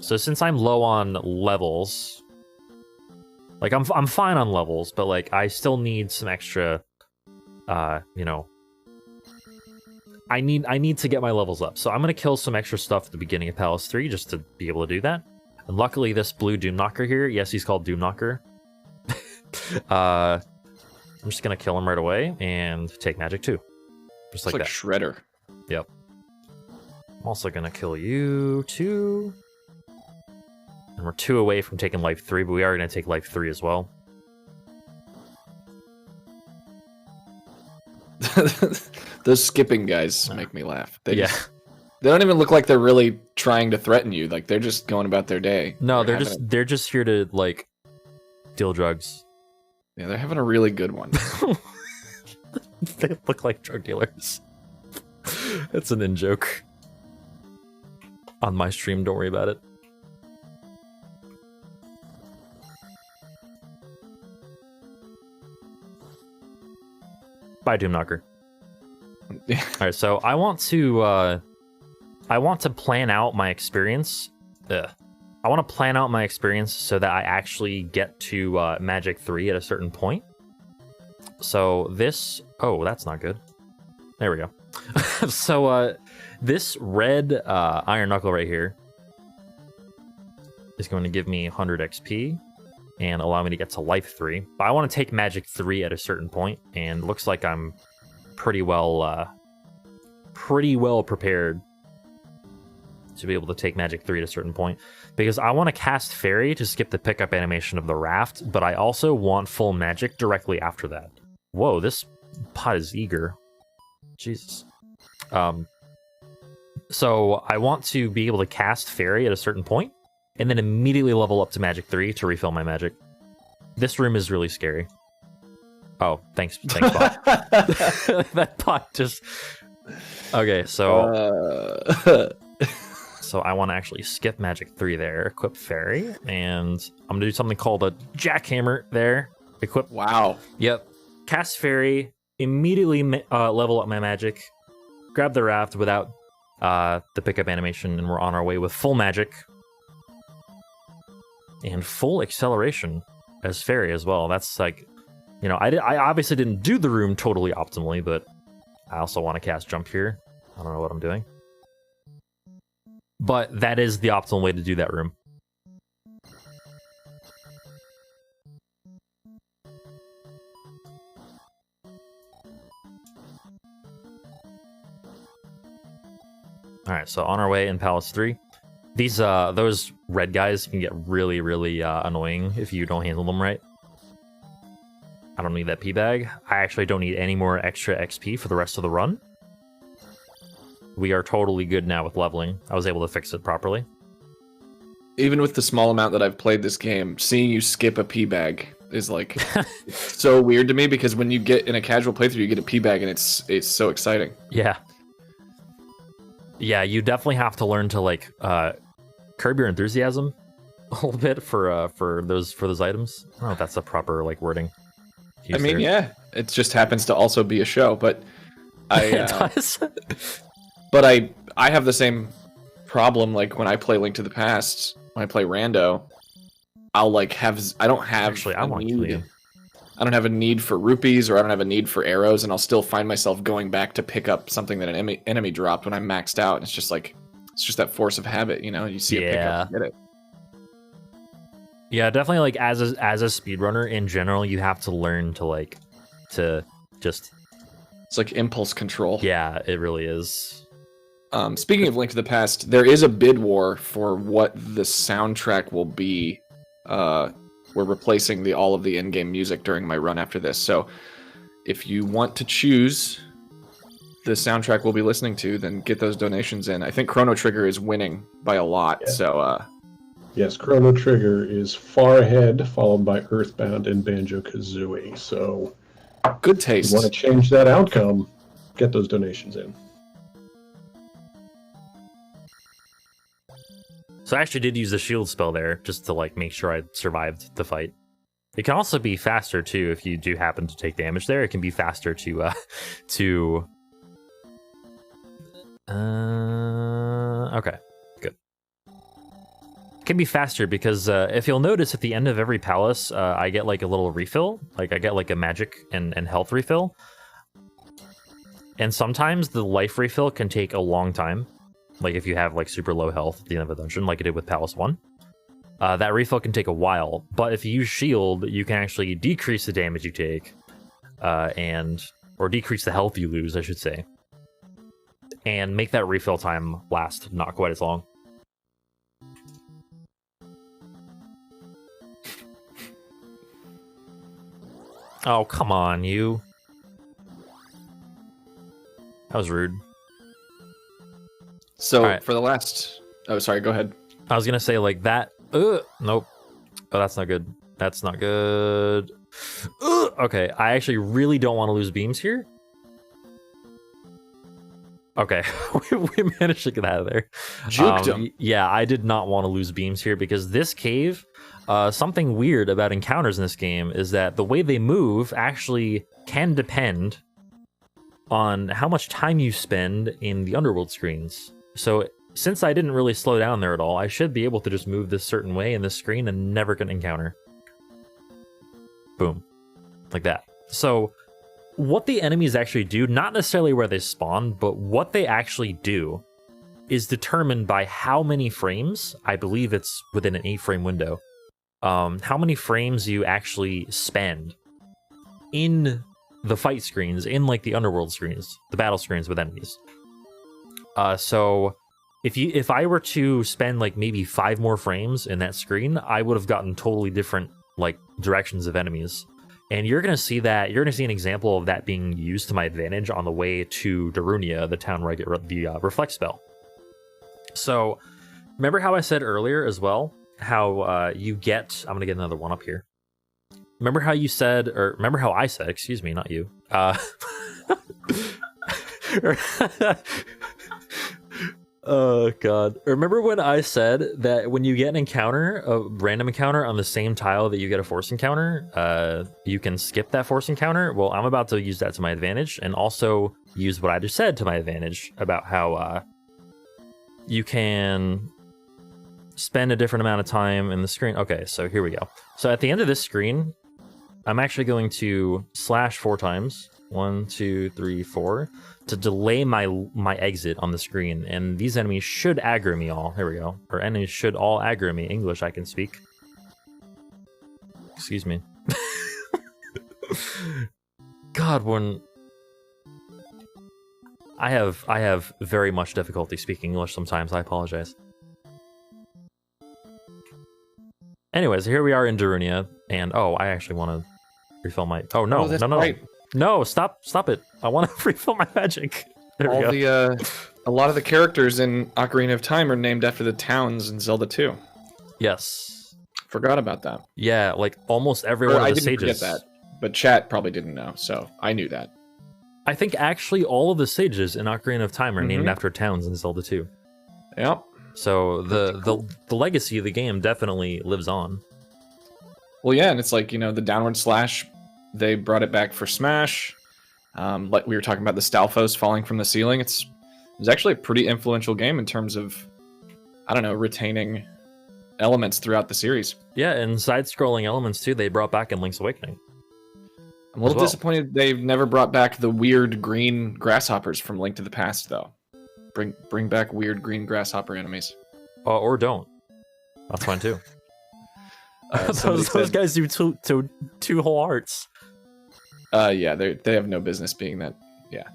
Speaker 1: So since I'm low on levels, like I'm fine on levels, but like I still need some extra you know, I need to get my levels up. So I'm going to kill some extra stuff at the beginning of Palace 3 just to be able to do that. And luckily this blue Doom Knocker here, yes, he's called Doom Knocker. I'm just going to kill him right away and take magic 2. Just like that.
Speaker 3: Shredder.
Speaker 1: Yep. I'm also going to kill you 2. And we're 2 away from taking life 3, but we are going to take life 3 as well.
Speaker 3: Those skipping guys make me laugh. They
Speaker 1: yeah.
Speaker 3: They don't even look like they're really trying to threaten you. Like they're just going about their day.
Speaker 1: No, they're just here to like deal drugs.
Speaker 3: Yeah, they're having a really good one.
Speaker 1: They look like drug dealers. It's an in-joke. On my stream, don't worry about it. Bye, Doom Knocker. Alright, so I want to plan out my experience. I want to plan out my experience so that I actually get to Magic 3 at a certain point. So this... Oh, that's not good. There we go. So this red Iron Knuckle right here is going to give me 100 XP and allow me to get to Life 3. But I want to take Magic 3 at a certain point, and looks like I'm pretty well prepared to be able to take Magic 3 at a certain point, because I want to cast Fairy to skip the pickup animation of the raft, but I also want full magic directly after that. Whoa, this pot is eager. Jesus. So I want to be able to cast Fairy at a certain point, and then immediately level up to Magic 3 to refill my magic. This room is really scary. Oh, thanks bot. That bot just... Okay, so... So I want to actually skip Magic 3 there, equip Fairy, and I'm going to do something called a Jackhammer there. Equip...
Speaker 3: Wow.
Speaker 1: Yep. Cast Fairy, immediately level up my magic, grab the raft without the pickup animation, and we're on our way with full magic. And full acceleration as Fairy as well. That's like... You know, I obviously didn't do the room totally optimally, but I also want to cast Jump here. I don't know what I'm doing. But that is the optimal way to do that room. Alright, so on our way in Palace 3. These, those red guys can get really, really annoying if you don't handle them right. I don't need that P-Bag. I actually don't need any more extra XP for the rest of the run. We are totally good now with leveling. I was able to fix it properly.
Speaker 3: Even with the small amount that I've played this game, seeing you skip a P-Bag is like so weird to me, because when you get in a casual playthrough, you get a P-Bag and it's so exciting.
Speaker 1: Yeah. Yeah, you definitely have to learn to like curb your enthusiasm a little bit for those items. I don't know if that's the proper like wording.
Speaker 3: I mean, yeah, it just happens to also be a show, but
Speaker 1: it does.
Speaker 3: But I have the same problem. Like when I play Link to the Past, when I play Rando, I'll like have I don't have a need for rupees, or I don't have a need for arrows, and I'll still find myself going back to pick up something that an enemy dropped when I'm maxed out. And it's just like that force of habit, you know. You see it pick up, and get it.
Speaker 1: Yeah, definitely. Like as a speedrunner in general, you have to learn to like to just.
Speaker 3: It's like impulse control.
Speaker 1: Yeah, it really is.
Speaker 3: Speaking of Link to the Past, there is a bid war for what the soundtrack will be we're replacing all of the in-game music during my run after this. So if you want to choose the soundtrack we'll be listening to, then get those donations in. I think Chrono Trigger is winning by a lot. Yeah. So
Speaker 2: yes, Chrono Trigger is far ahead, followed by Earthbound and Banjo-Kazooie. So
Speaker 3: good taste.
Speaker 2: If you want to change that outcome, get those donations in.
Speaker 1: So I actually did use the shield spell there just to like make sure I survived the fight. It can also be faster too if you do happen to take damage there. It can be faster to okay, good. It can be faster because if you'll notice at the end of every palace, I get like a little refill. Like I get like a magic and health refill. And sometimes the life refill can take a long time. Like if you have like super low health at the end of a dungeon, like I did with Palace 1. That refill can take a while, but if you use shield, you can actually decrease the damage you take, or decrease the health you lose, I should say, and make that refill time last not quite as long. Oh, come on, you. That was rude.
Speaker 3: So right. For the last... Oh, sorry, go ahead.
Speaker 1: I was gonna say, like, that... Nope. Oh, that's not good. That's not good. Okay, I actually really don't want to lose beams here. Okay, we managed to get out of there.
Speaker 3: Juked him.
Speaker 1: Yeah, I did not want to lose beams here because this cave... something weird about encounters in this game is that the way they move actually can depend on how much time you spend in the underworld screens. So since I didn't really slow down there at all, I should be able to just move this certain way in this screen and never get an encounter. Boom. Like that. So what the enemies actually do, not necessarily where they spawn, but what they actually do is determined by how many frames, I believe it's within an 8-frame window, how many frames you actually spend in the fight screens, in like the underworld screens, the battle screens with enemies. So if I were to spend like maybe 5 more frames in that screen, I would have gotten totally different like directions of enemies. And you're gonna see that, you're gonna see an example of that being used to my advantage on the way to Darunia, the town where I get the reflect spell. So remember how I said earlier as well, how you get, I'm gonna get another one up here. Remember how you said, or remember how I said, excuse me, not you. Oh god. Remember when I said that when you get an encounter, a random encounter on the same tile that you get a force encounter, you can skip that force encounter? Well, I'm about to use that to my advantage and also use what I just said to my advantage about how you can spend a different amount of time in the screen. Okay, so here we go. So at the end of this screen, I'm actually going to slash 4 times. 1, 2, 3, 4 to delay my exit on the screen, and these enemies should aggro me all. Here we go. Or enemies should all aggro me. English I can speak. Excuse me. God, when I have very much difficulty speaking English sometimes. I apologize. Anyways, here we are in Darunia, and oh, I actually want to refill my. Oh no, no.
Speaker 3: Right.
Speaker 1: No, stop it. I want to refill my magic. There we go.
Speaker 3: A lot of the characters in Ocarina of Time are named after the towns in Zelda II.
Speaker 1: Yes.
Speaker 3: Forgot about that.
Speaker 1: Yeah, like almost every one of the sages. I didn't forget that, but chat probably didn't know, so I knew that. I think actually all of the sages in Ocarina of Time are named after towns in Zelda II.
Speaker 3: Yep.
Speaker 1: So the legacy of the game definitely lives on.
Speaker 3: Well, yeah, and it's like, you know, the downward slash, they brought it back for Smash. Like we were talking about the Stalfos falling from the ceiling. It was actually a pretty influential game in terms of, I don't know, retaining elements throughout the series.
Speaker 1: Yeah, and side-scrolling elements too, they brought back in Link's Awakening.
Speaker 3: I'm a little disappointed they've never brought back the weird green grasshoppers from Link to the Past, though. Bring back weird green grasshopper enemies.
Speaker 1: Or don't. That's fine too. Those guys do two whole hearts.
Speaker 3: Yeah, they have no business being that. Yeah.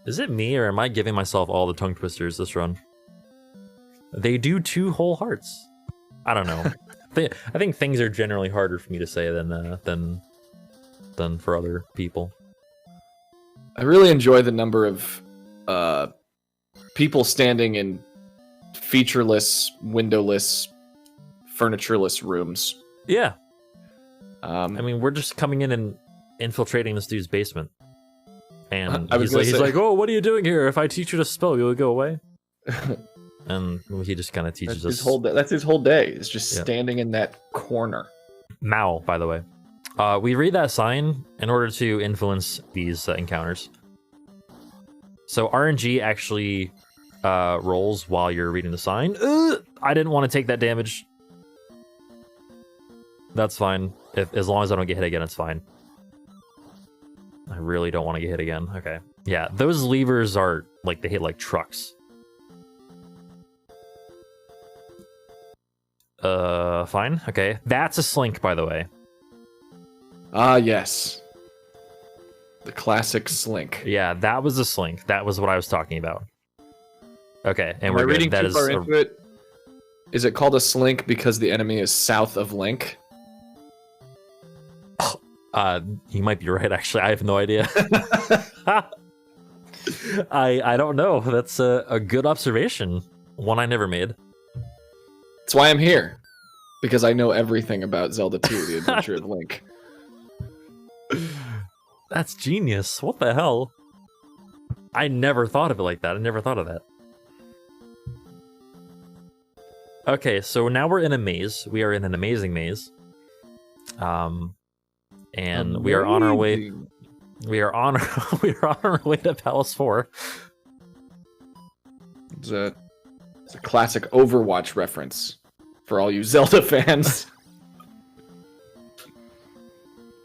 Speaker 1: Is it me, or am I giving myself all the tongue twisters this run? They do 2 whole hearts. I don't know. I think things are generally harder for me to say than for other people.
Speaker 3: I really enjoy the number of people standing in featureless, windowless, furnitureless rooms.
Speaker 1: Yeah. I mean, we're just coming in and infiltrating this dude's basement. And he's like, oh, what are you doing here? If I teach you to spell, you'll go away. And he just kind of teaches us.
Speaker 3: That's his whole day. It's just standing in that corner.
Speaker 1: Mal, by the way. We read that sign in order to influence these encounters. So RNG actually rolls while you're reading the sign. I didn't want to take that damage. That's fine. As long as I don't get hit again, it's fine. I really don't want to get hit again. Okay. Yeah, those levers are like, they hit like trucks. Fine. Okay. That's a slink, by the way.
Speaker 3: Ah, yes. The classic slink.
Speaker 1: Yeah, that was a slink. That was what I was talking about. Okay, and we're
Speaker 3: reading
Speaker 1: good. That
Speaker 3: too far into it. Is it called a slink because the enemy is south of Link?
Speaker 1: You might be right, actually. I have no idea. I don't know. That's a good observation. One I never made.
Speaker 3: That's why I'm here. Because I know everything about Zelda II, The Adventure of Link.
Speaker 1: That's genius. What the hell? I never thought of it like that. I never thought of that. Okay, so now we're in a maze. We are in an amazing maze. And we are on our way. We are on our way to Palace 4.
Speaker 3: It's a classic Overwatch reference for all you Zelda fans.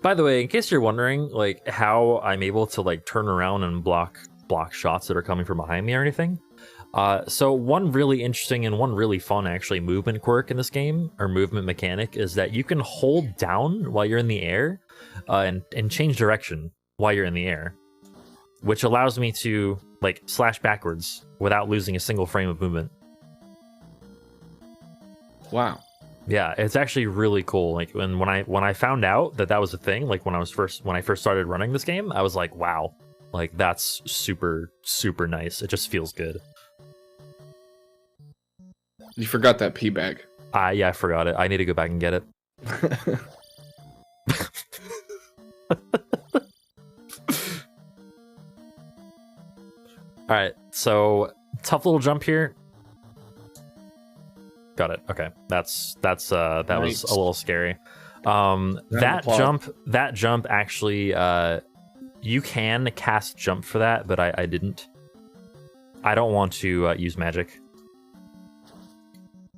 Speaker 1: By the way, in case you're wondering, like, how I'm able to like turn around and block shots that are coming from behind me or anything. So one really interesting and one really fun actually movement quirk in this game, or movement mechanic, is that you can hold down while you're in the air and change direction while you're in the air, which allows me to like slash backwards without losing a single frame of movement.
Speaker 3: Wow.
Speaker 1: Yeah, it's actually really cool. Like when I found out that was a thing, like when I first started running this game, I was like, wow, like that's super nice. It just feels good.
Speaker 3: You forgot that pee bag.
Speaker 1: Yeah, I forgot it. I need to go back and get it. All right, so tough little jump here. Got it. Okay, that was a little scary. That jump actually, you can cast jump for that, but I didn't. I don't want to use magic.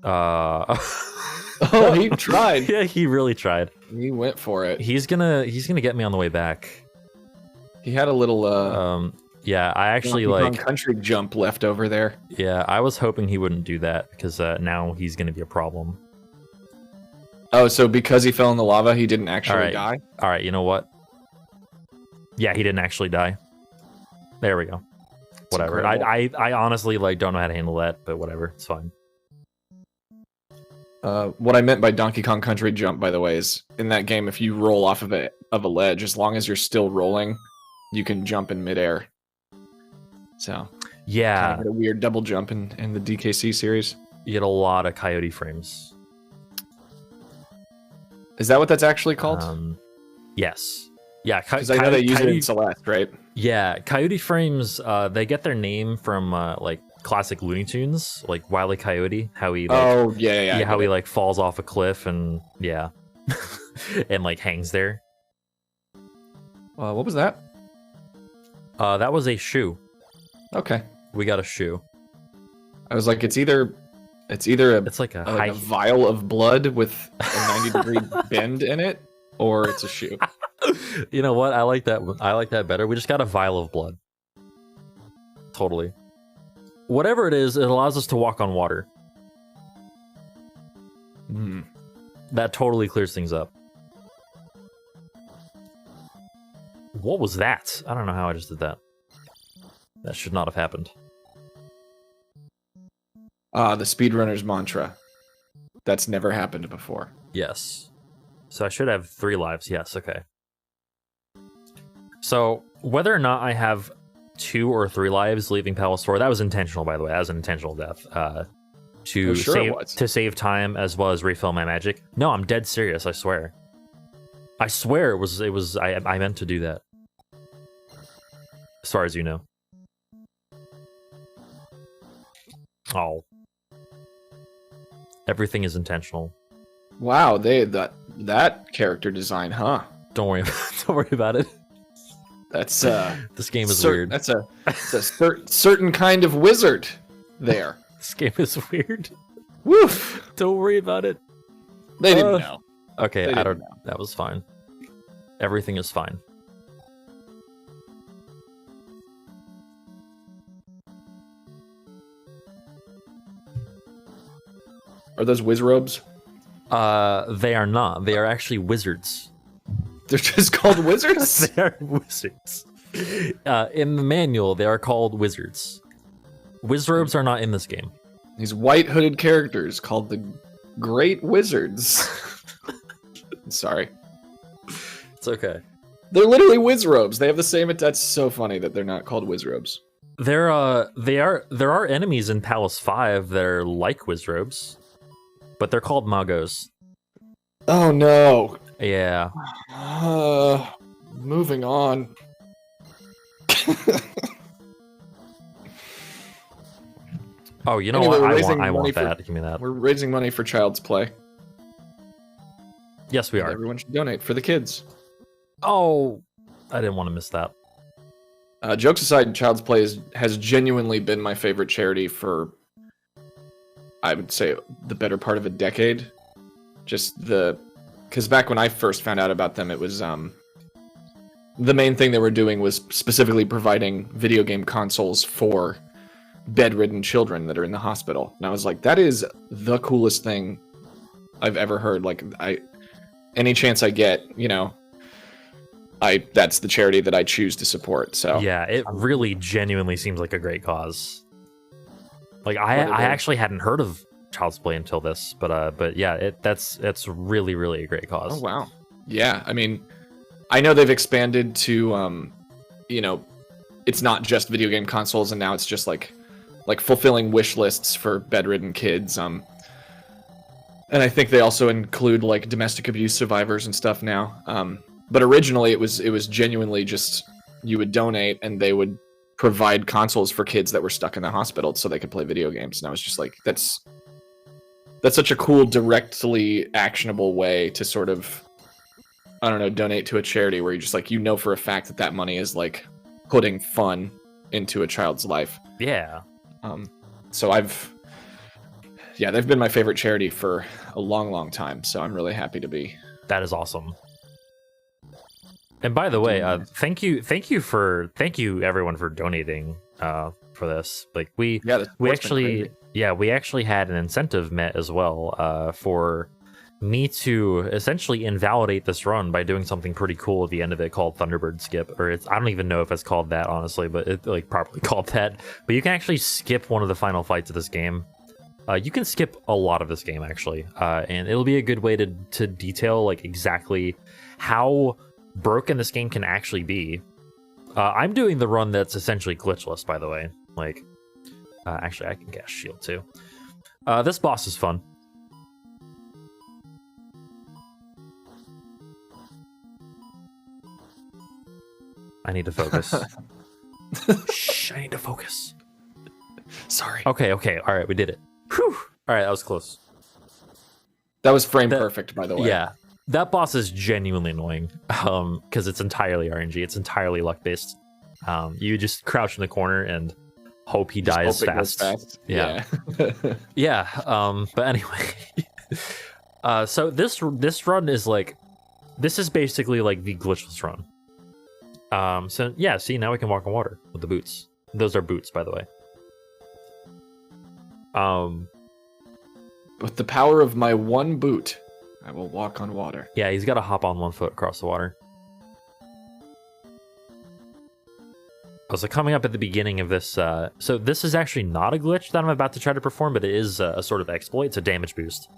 Speaker 3: Oh, he tried.
Speaker 1: Yeah, he really tried.
Speaker 3: He went for it.
Speaker 1: He's gonna get me on the way back.
Speaker 3: He had a little
Speaker 1: yeah, I actually like
Speaker 3: country jump left over there.
Speaker 1: Yeah, I was hoping he wouldn't do that because now he's gonna be a problem.
Speaker 3: Oh, so because he fell in the lava, he didn't actually die?
Speaker 1: All right, you know what? Yeah, he didn't actually die. There we go. Whatever. I honestly like don't know how to handle that, but whatever, it's fine.
Speaker 3: What I meant by Donkey Kong Country Jump, by the way, is in that game, if you roll off of a ledge, as long as you're still rolling, you can jump in midair. So,
Speaker 1: yeah,
Speaker 3: kind of a weird double jump in the DKC series.
Speaker 1: You get a lot of coyote frames.
Speaker 3: Is that what that's actually called?
Speaker 1: Yes. Yeah,
Speaker 3: because I know they use it in Celeste, right?
Speaker 1: Yeah, coyote frames. They get their name from like classic Looney Tunes, like Wile E. Coyote, how he like, how he like falls off a cliff and and like hangs there.
Speaker 3: What was that?
Speaker 1: That was a shoe.
Speaker 3: Okay,
Speaker 1: we got a shoe.
Speaker 3: I was like, it's like a vial of blood with a 90-degree bend in it, or it's a shoe.
Speaker 1: You know what? I like that. I like that better. We just got a vial of blood. Totally. Whatever it is, it allows us to walk on water. That totally clears things up. What was that? I don't know how I just did that. That should not have happened.
Speaker 3: The speedrunner's mantra. That's never happened before.
Speaker 1: Yes. So I should have 3 lives. Yes, okay. So whether or not I have 2 or 3 lives leaving Palace 4, that was intentional, by the way. That was an intentional death. To save time as well as refill my magic. No, I'm dead serious, I swear. I swear it was I meant to do that. As far as you know. Oh. Everything is intentional.
Speaker 3: Wow, that character design, huh?
Speaker 1: Don't worry about it.
Speaker 3: That's
Speaker 1: this game is weird.
Speaker 3: That's a certain kind of wizard there.
Speaker 1: This game is weird.
Speaker 3: Woof.
Speaker 1: Don't worry about it.
Speaker 3: They didn't know.
Speaker 1: Okay,
Speaker 3: They
Speaker 1: I don't
Speaker 3: didn't know.
Speaker 1: That was fine. Everything is fine.
Speaker 3: Are those whiz robes?
Speaker 1: They are not. They are actually wizards.
Speaker 3: They're just called wizards?
Speaker 1: They are wizards. In the manual, they are called wizards. Wizrobes are not in this game.
Speaker 3: These white hooded characters called the Great Wizards. Sorry.
Speaker 1: It's okay.
Speaker 3: They're literally whiz robes. They have the same. That's so funny that they're not called whiz robes.
Speaker 1: There are enemies in Palace 5 that are like wizrobes, but they're called magos.
Speaker 3: Oh no.
Speaker 1: Yeah.
Speaker 3: Moving on.
Speaker 1: Oh, you know
Speaker 3: Anyway,
Speaker 1: what? I want that. Give me that.
Speaker 3: We're raising money for Child's Play.
Speaker 1: Yes, we are.
Speaker 3: Everyone should donate for the kids.
Speaker 1: Oh, I didn't want to miss that.
Speaker 3: Jokes aside, Child's Play has genuinely been my favorite charity for, I would say, the better part of a decade. Because back when I first found out about them, it was the main thing they were doing was specifically providing video game consoles for bedridden children that are in the hospital. And I was like, that is the coolest thing I've ever heard. Like, any chance I get, that's the charity that I choose to support. So
Speaker 1: yeah, it really genuinely seems like a great cause. Like I actually hadn't heard of Child's Play until this, but yeah, that's really, really a great cause.
Speaker 3: Oh wow. Yeah, I mean, I know they've expanded to it's not just video game consoles, and now it's just like fulfilling wish lists for bedridden kids. And I think they also include like domestic abuse survivors and stuff now. But originally it was genuinely just you would donate and they would provide consoles for kids that were stuck in the hospital so they could play video games. And I was just like, that's such a cool, directly actionable way to sort of, I don't know, donate to a charity where you just like, for a fact that money is like putting fun into a child's life.
Speaker 1: Yeah.
Speaker 3: So they've been my favorite charity for a long, long time. So I'm really happy to be.
Speaker 1: That is awesome. And by the way, thank you everyone for donating for this. Like we actually had an incentive met as well for me to essentially invalidate this run by doing something pretty cool at the end of it called Thunderbird Skip, or I don't even know if it's called that honestly, but it's like properly called that. But you can actually skip one of the final fights of this game. You can skip a lot of this game actually, and it'll be a good way to detail like exactly how broken this game can actually be. I'm doing the run that's essentially glitchless, by the way. Like, actually, I can cast shield too. This boss is fun. I need to focus. Shh, I need to focus.
Speaker 3: Sorry.
Speaker 1: Okay, all right, we did it. Whew. All right, that was close.
Speaker 3: That was perfect, by the way.
Speaker 1: Yeah. That boss is genuinely annoying, because it's entirely RNG. It's entirely luck-based. You just crouch in the corner and hope he dies fast. Yeah. Yeah, but anyway. So this run is like... This is basically like the glitchless run. So yeah, see, now we can walk on water with the boots. Those are boots, by the way.
Speaker 3: With the power of my one boot, I will walk on water.
Speaker 1: Yeah, he's got to hop on one foot across the water. So coming up at the beginning of this, so this is actually not a glitch that I'm about to try to perform, but it is a sort of exploit. It's a damage boost.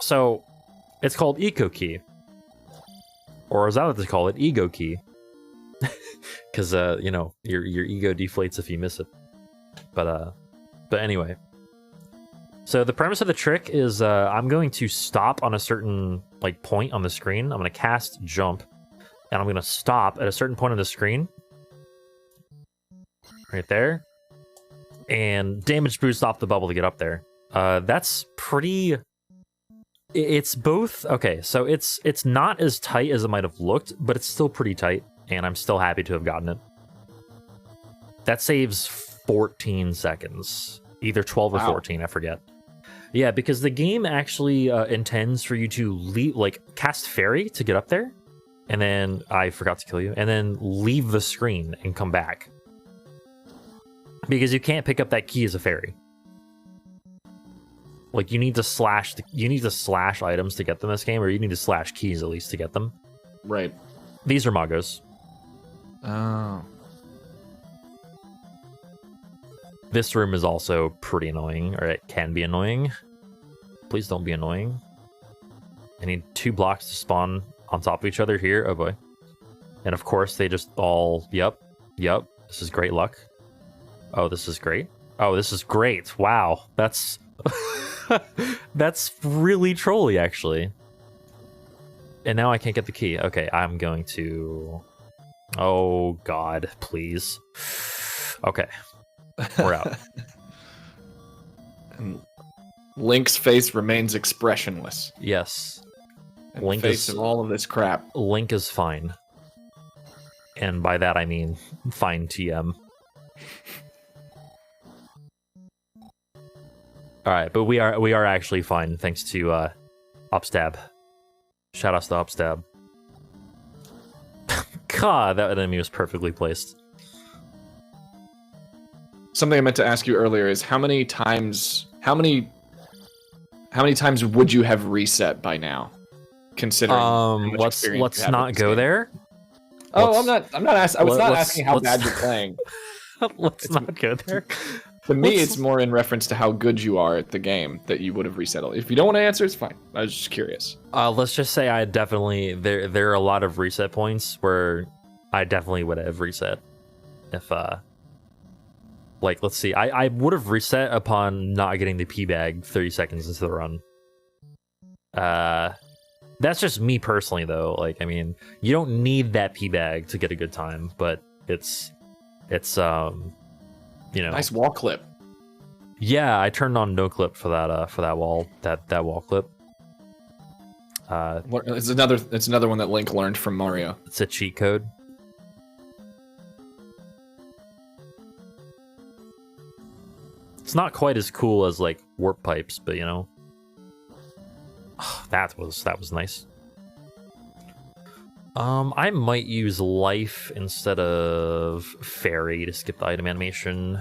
Speaker 1: So it's called Eco Key, or as I like to call it, Ego Key, because you know, your ego deflates if you miss it. But anyway, so the premise of the trick is I'm going to stop on a certain like point on the screen. I'm going to cast jump, and I'm going to stop at a certain point on the screen, right there, and damage boost off the bubble to get up there. That's pretty. It's both okay. So it's not as tight as it might have looked, but it's still pretty tight, and I'm still happy to have gotten it. That saves 14 seconds, either 12 or 14, I forget. Yeah, because the game actually intends for you to like cast fairy to get up there, and then I forgot to kill you, and then leave the screen and come back, because you can't pick up that key as a fairy. Like you need to slash items to get them in this game, or you need to slash keys at least to get them.
Speaker 3: Right.
Speaker 1: These are Magos.
Speaker 3: Oh.
Speaker 1: This room is also pretty annoying, or it can be annoying. Please don't be annoying. I need 2 blocks to spawn on top of each other here. Oh boy. And of course they just all, yep. This is great luck. Oh, this is great. Oh, this is great. Wow. That's that's really trolly, actually. And now I can't get the key. Okay, I'm going to... Oh, God, please. Okay. We're out.
Speaker 3: And Link's face remains expressionless.
Speaker 1: Yes.
Speaker 3: In the face of all of this crap.
Speaker 1: Link is fine. And by that I mean fine TM. Alright, but we are actually fine thanks to Upstab. Shout outs to Upstab. God, that enemy was perfectly placed.
Speaker 3: Something I meant to ask you earlier is how many times would you have reset by now? Considering how much
Speaker 1: let's
Speaker 3: experience you have
Speaker 1: not
Speaker 3: with this
Speaker 1: go
Speaker 3: game?
Speaker 1: there.
Speaker 3: Oh, I'm not asking. I was not asking how bad you're playing.
Speaker 1: Let's not go there.
Speaker 3: To me, it's more in reference to how good you are at the game that you would have reset. If you don't want to answer, it's fine. I was just curious.
Speaker 1: Let's just say I definitely there are a lot of reset points where I definitely would have reset if like let's see, I would have reset upon not getting the P bag 30 seconds into the run. That's just me personally though. Like I mean, you don't need that P bag to get a good time, but it's you know,
Speaker 3: Nice wall clip.
Speaker 1: Yeah, I turned on no clip for that wall clip.
Speaker 3: It's another one that Link learned from Mario.
Speaker 1: It's a cheat code. It's not quite as cool as like warp pipes, but you know, that was nice. I might use life instead of fairy to skip the item animation.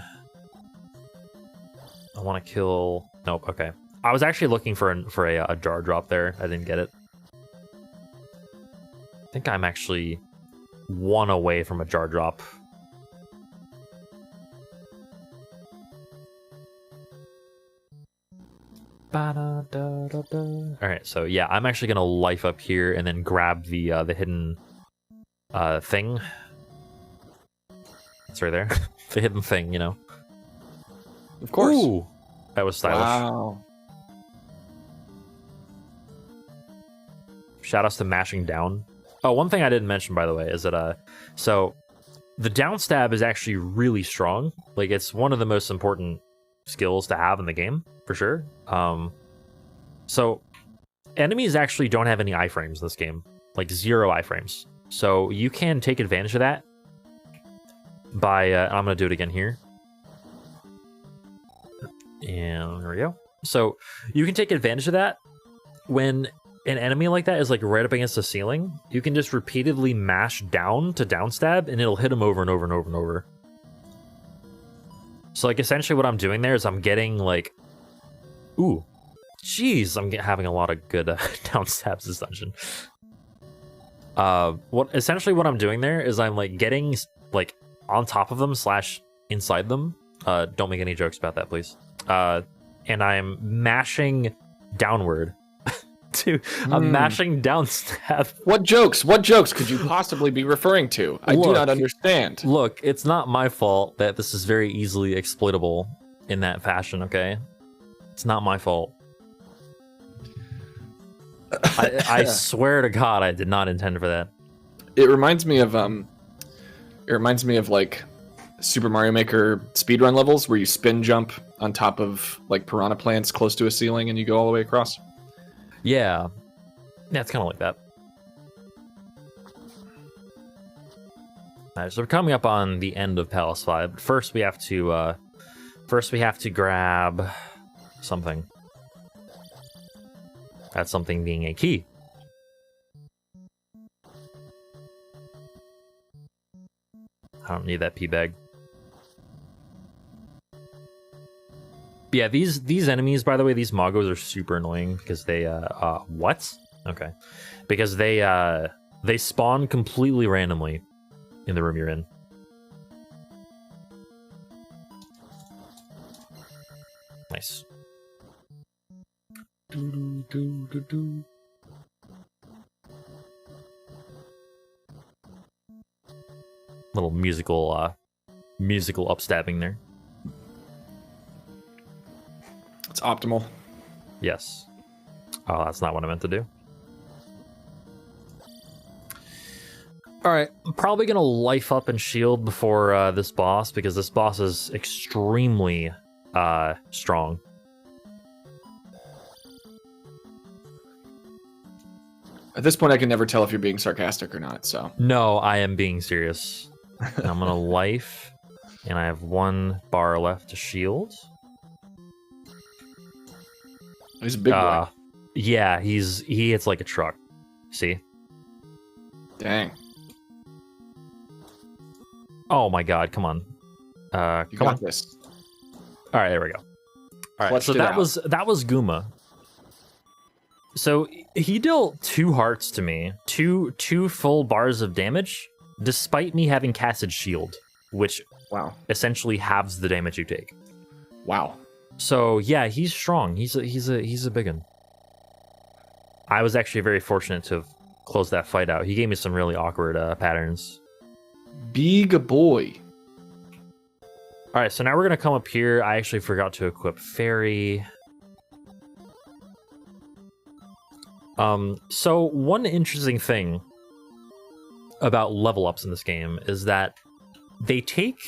Speaker 1: I want to kill. Nope. Okay. I was actually looking for a jar drop there. I didn't get it. I think I'm actually 1 away from a jar drop. Alright, so yeah, I'm actually gonna life up here and then grab the hidden thing. It's right there. The hidden thing, you know.
Speaker 3: Of course.
Speaker 1: Ooh, that was stylish.
Speaker 3: Wow.
Speaker 1: Shoutouts to mashing down. Oh, one thing I didn't mention, by the way, is that so the down stab is actually really strong. Like it's one of the most important skills to have in the game, for sure. So enemies actually don't have any iframes in this game, like 0 iframes. So you can take advantage of that by I'm gonna do it again here. And there we go. So you can take advantage of that when an enemy like that is like right up against the ceiling. You can just repeatedly mash down to downstab and it'll hit him over and over and over and over. So like essentially what I'm doing there is I'm getting like, ooh, jeez, I'm having a lot of good downstabs this dungeon. What I'm doing there is I'm like getting like on top of them / inside them. Don't make any jokes about that, please. And I'm mashing downward to a mashing down stab.
Speaker 3: What jokes could you possibly be referring to? I do not understand.
Speaker 1: Look, it's not my fault that this is very easily exploitable in that fashion, okay? It's not my fault. I swear to God, I did not intend for that.
Speaker 3: It reminds me of like Super Mario Maker speedrun levels where you spin jump on top of like piranha plants close to a ceiling and you go all the way across.
Speaker 1: Yeah, it's kind of like that. All right, so we're coming up on the end of Palace 5. First, we have to grab something. That something being a key. I don't need that pea bag. Yeah, these enemies, by the way, these Moggos are super annoying because they what? Okay. Because they spawn completely randomly in the room you're in. Nice. Little musical upstabbing there.
Speaker 3: It's optimal.
Speaker 1: Yes. Oh, that's not what I meant to do. Alright, I'm probably gonna life up and shield before this boss, because this boss is extremely strong.
Speaker 3: At this point, I can never tell if you're being sarcastic or not, so...
Speaker 1: No, I am being serious. I'm gonna life, and I have 1 bar left to shield.
Speaker 3: He's a big boy.
Speaker 1: Yeah, he hits like a truck. See?
Speaker 3: Dang.
Speaker 1: Oh my God! Come on.
Speaker 3: You got this.
Speaker 1: All right, there we go. All right,
Speaker 3: Clutched
Speaker 1: so that was Guma. So he dealt 2 hearts to me, two full bars of damage, despite me having casted shield, which essentially halves the damage you take.
Speaker 3: Wow.
Speaker 1: So yeah, he's strong. He's a big one. I was actually very fortunate to have closed that fight out. He gave me some really awkward patterns.
Speaker 3: Big boy.
Speaker 1: All right, so now we're gonna come up here. I actually forgot to equip Fairy. So one interesting thing about level ups in this game is that they take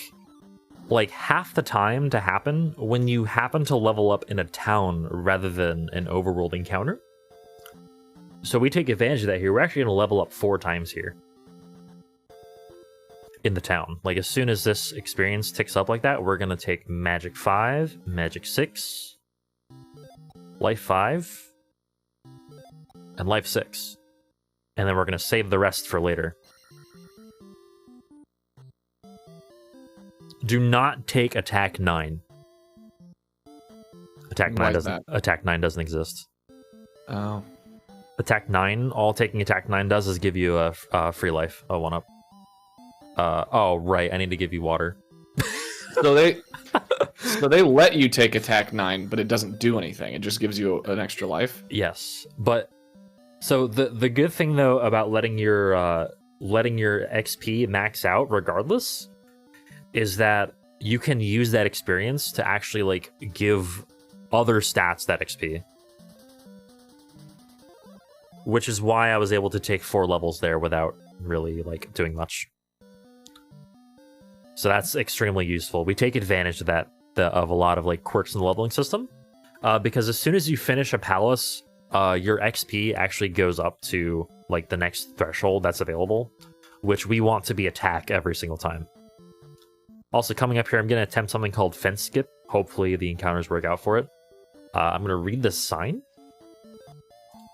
Speaker 1: like half the time to happen when you happen to level up in a town rather than an overworld encounter. So we take advantage of that here. We're actually gonna level up 4 times here in the town. Like as soon as this experience ticks up like that, we're gonna take Magic 5, Magic 6, Life 5, and Life 6. And then we're gonna save the rest for later. Do not take Attack 9. Attack 9 doesn't exist.
Speaker 3: Oh.
Speaker 1: Attack 9, all taking Attack 9 does is give you a free life, a 1-up. Oh, right, I need to give you water.
Speaker 3: So they let you take Attack 9, but it doesn't do anything. It just gives you an extra life?
Speaker 1: Yes, but... So the good thing, though, about letting your XP max out regardless is that you can use that experience to actually, like, give other stats that XP. Which is why I was able to take 4 levels there without really, like, doing much. So that's extremely useful. We take advantage of that, of a lot of, like, quirks in the leveling system. Because as soon as you finish a palace, your XP actually goes up to, like, the next threshold that's available, which we want to be attack every single time. Also, coming up here, I'm going to attempt something called Fence Skip. Hopefully the encounters work out for it. I'm going to read the sign,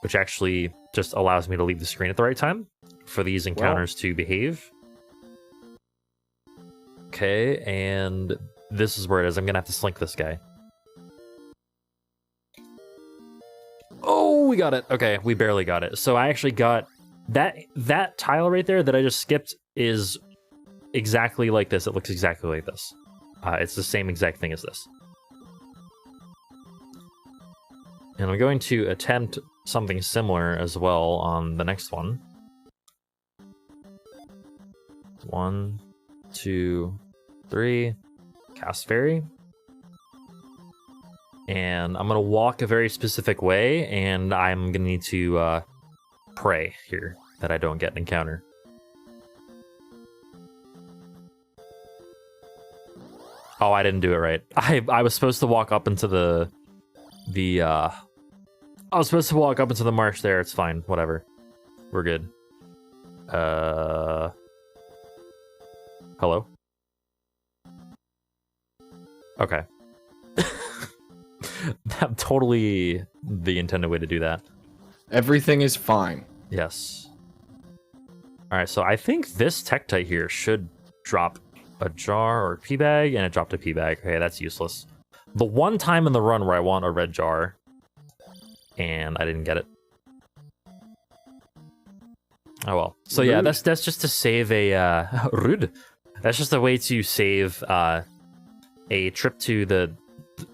Speaker 1: which actually just allows me to leave the screen at the right time for these encounters to behave. Okay, and this is where it is. I'm going to have to slink this guy. Oh, we got it. Okay, we barely got it. So I actually got... That tile right there that I just skipped is exactly like this. It looks exactly like this. It's the same exact thing as this. And I'm going to attempt something similar as well on the next one. 1, 2, 3. Cast Fairy. And I'm going to walk a very specific way, and I'm going to need to pray here that I don't get an encounter. Oh, I didn't do it right. I was supposed to walk up into the I was supposed to walk up into the marsh there. It's fine. Whatever. We're good. Hello? Okay. That's totally the intended way to do that.
Speaker 3: Everything is fine.
Speaker 1: Yes. Alright, so I think this Tektite here should drop a jar or a pea bag, and it dropped a pea bag. Okay, that's useless. The one time in the run where I want a red jar, and I didn't get it. Oh well. So yeah, that's just to save a rude. That's just a way to save a trip to the.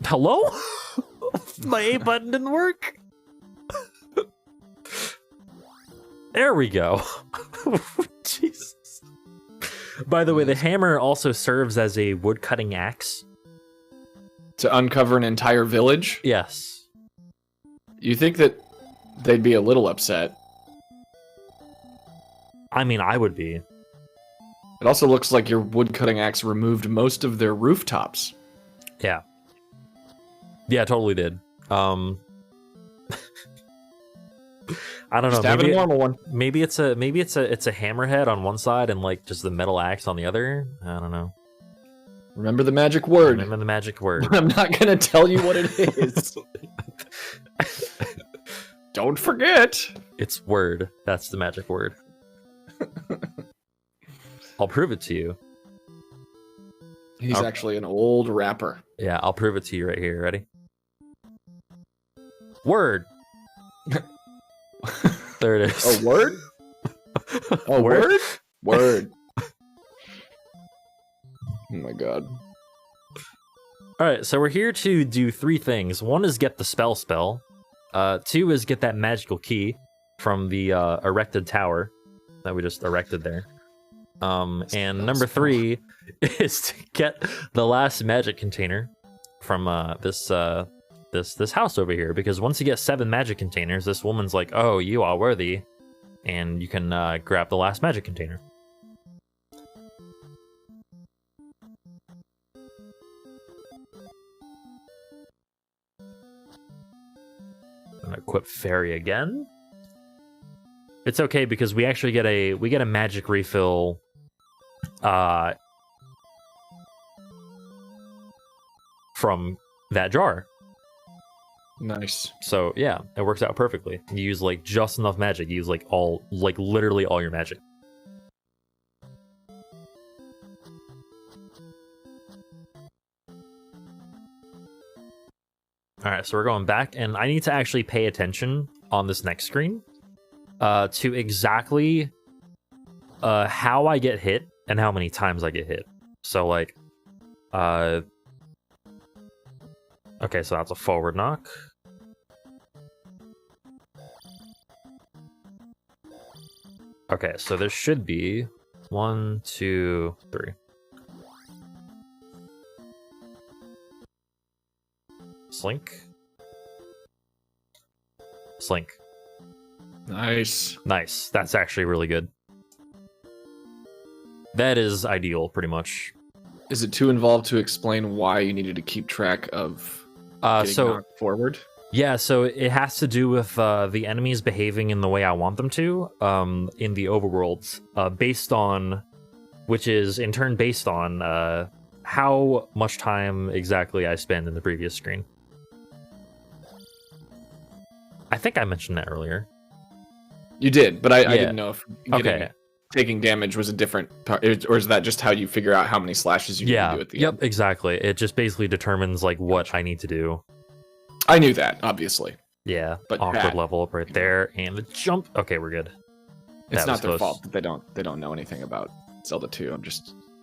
Speaker 1: Hello? My A button didn't work. There we go. Jesus. By the way, the hammer also serves as a wood cutting axe.
Speaker 3: To uncover an entire village?
Speaker 1: Yes.
Speaker 3: You think that they'd be a little upset?
Speaker 1: I mean, I would be.
Speaker 3: It also looks like your woodcutting axe removed most of their rooftops.
Speaker 1: Yeah. Yeah, totally did. I don't know.
Speaker 3: Just have a normal one.
Speaker 1: Maybe it's a hammerhead on one side and like just the metal axe on the other. I don't know.
Speaker 3: Remember the magic word.
Speaker 1: Remember the magic word.
Speaker 3: I'm not gonna tell you what it is. Don't forget.
Speaker 1: It's word. That's the magic word. I'll prove it to you.
Speaker 3: He's actually an old rapper.
Speaker 1: Yeah, I'll prove it to you right here. Ready? Word. There it is.
Speaker 3: A word? A word? Word. Oh my god.
Speaker 1: Alright, so we're here to do 3 things. 1 is get the spell. 2 is get that magical key from the erected tower that we just erected there. And number 3 is to get the last magic container from this house over here, because once you get 7 magic containers, this woman's like, oh, you are worthy, and you can grab the last magic container. I'm gonna equip fairy again. It's okay because we actually get a magic refill from that jar.
Speaker 3: Nice.
Speaker 1: So yeah, it works out perfectly. You use like just enough magic. You use like literally all your magic. Alright, so we're going back, and I need to actually pay attention on this next screen to exactly how I get hit and how many times I get hit. So like, okay, so that's a forward knock. Okay, so there should be 1, 2, 3. Slink. Slink.
Speaker 3: Nice.
Speaker 1: Nice. That's actually really good. That is ideal, pretty much.
Speaker 3: Is it too involved to explain why you needed to keep track of getting knocked forward?
Speaker 1: Yeah, so it has to do with the enemies behaving in the way I want them to in the overworlds, based on, which is in turn based on how much time exactly I spend in the previous screen. I think I mentioned that earlier.
Speaker 3: You did, but I didn't know if taking damage was a different part, or is that just how you figure out how many slashes you need to do at the end?
Speaker 1: Yep, exactly. It just basically determines like what I need to do.
Speaker 3: I knew that, obviously.
Speaker 1: Yeah,
Speaker 3: but
Speaker 1: awkward level up right there, and the jump. Okay, we're good.
Speaker 3: It's not their fault that they don't know anything about Zelda 2.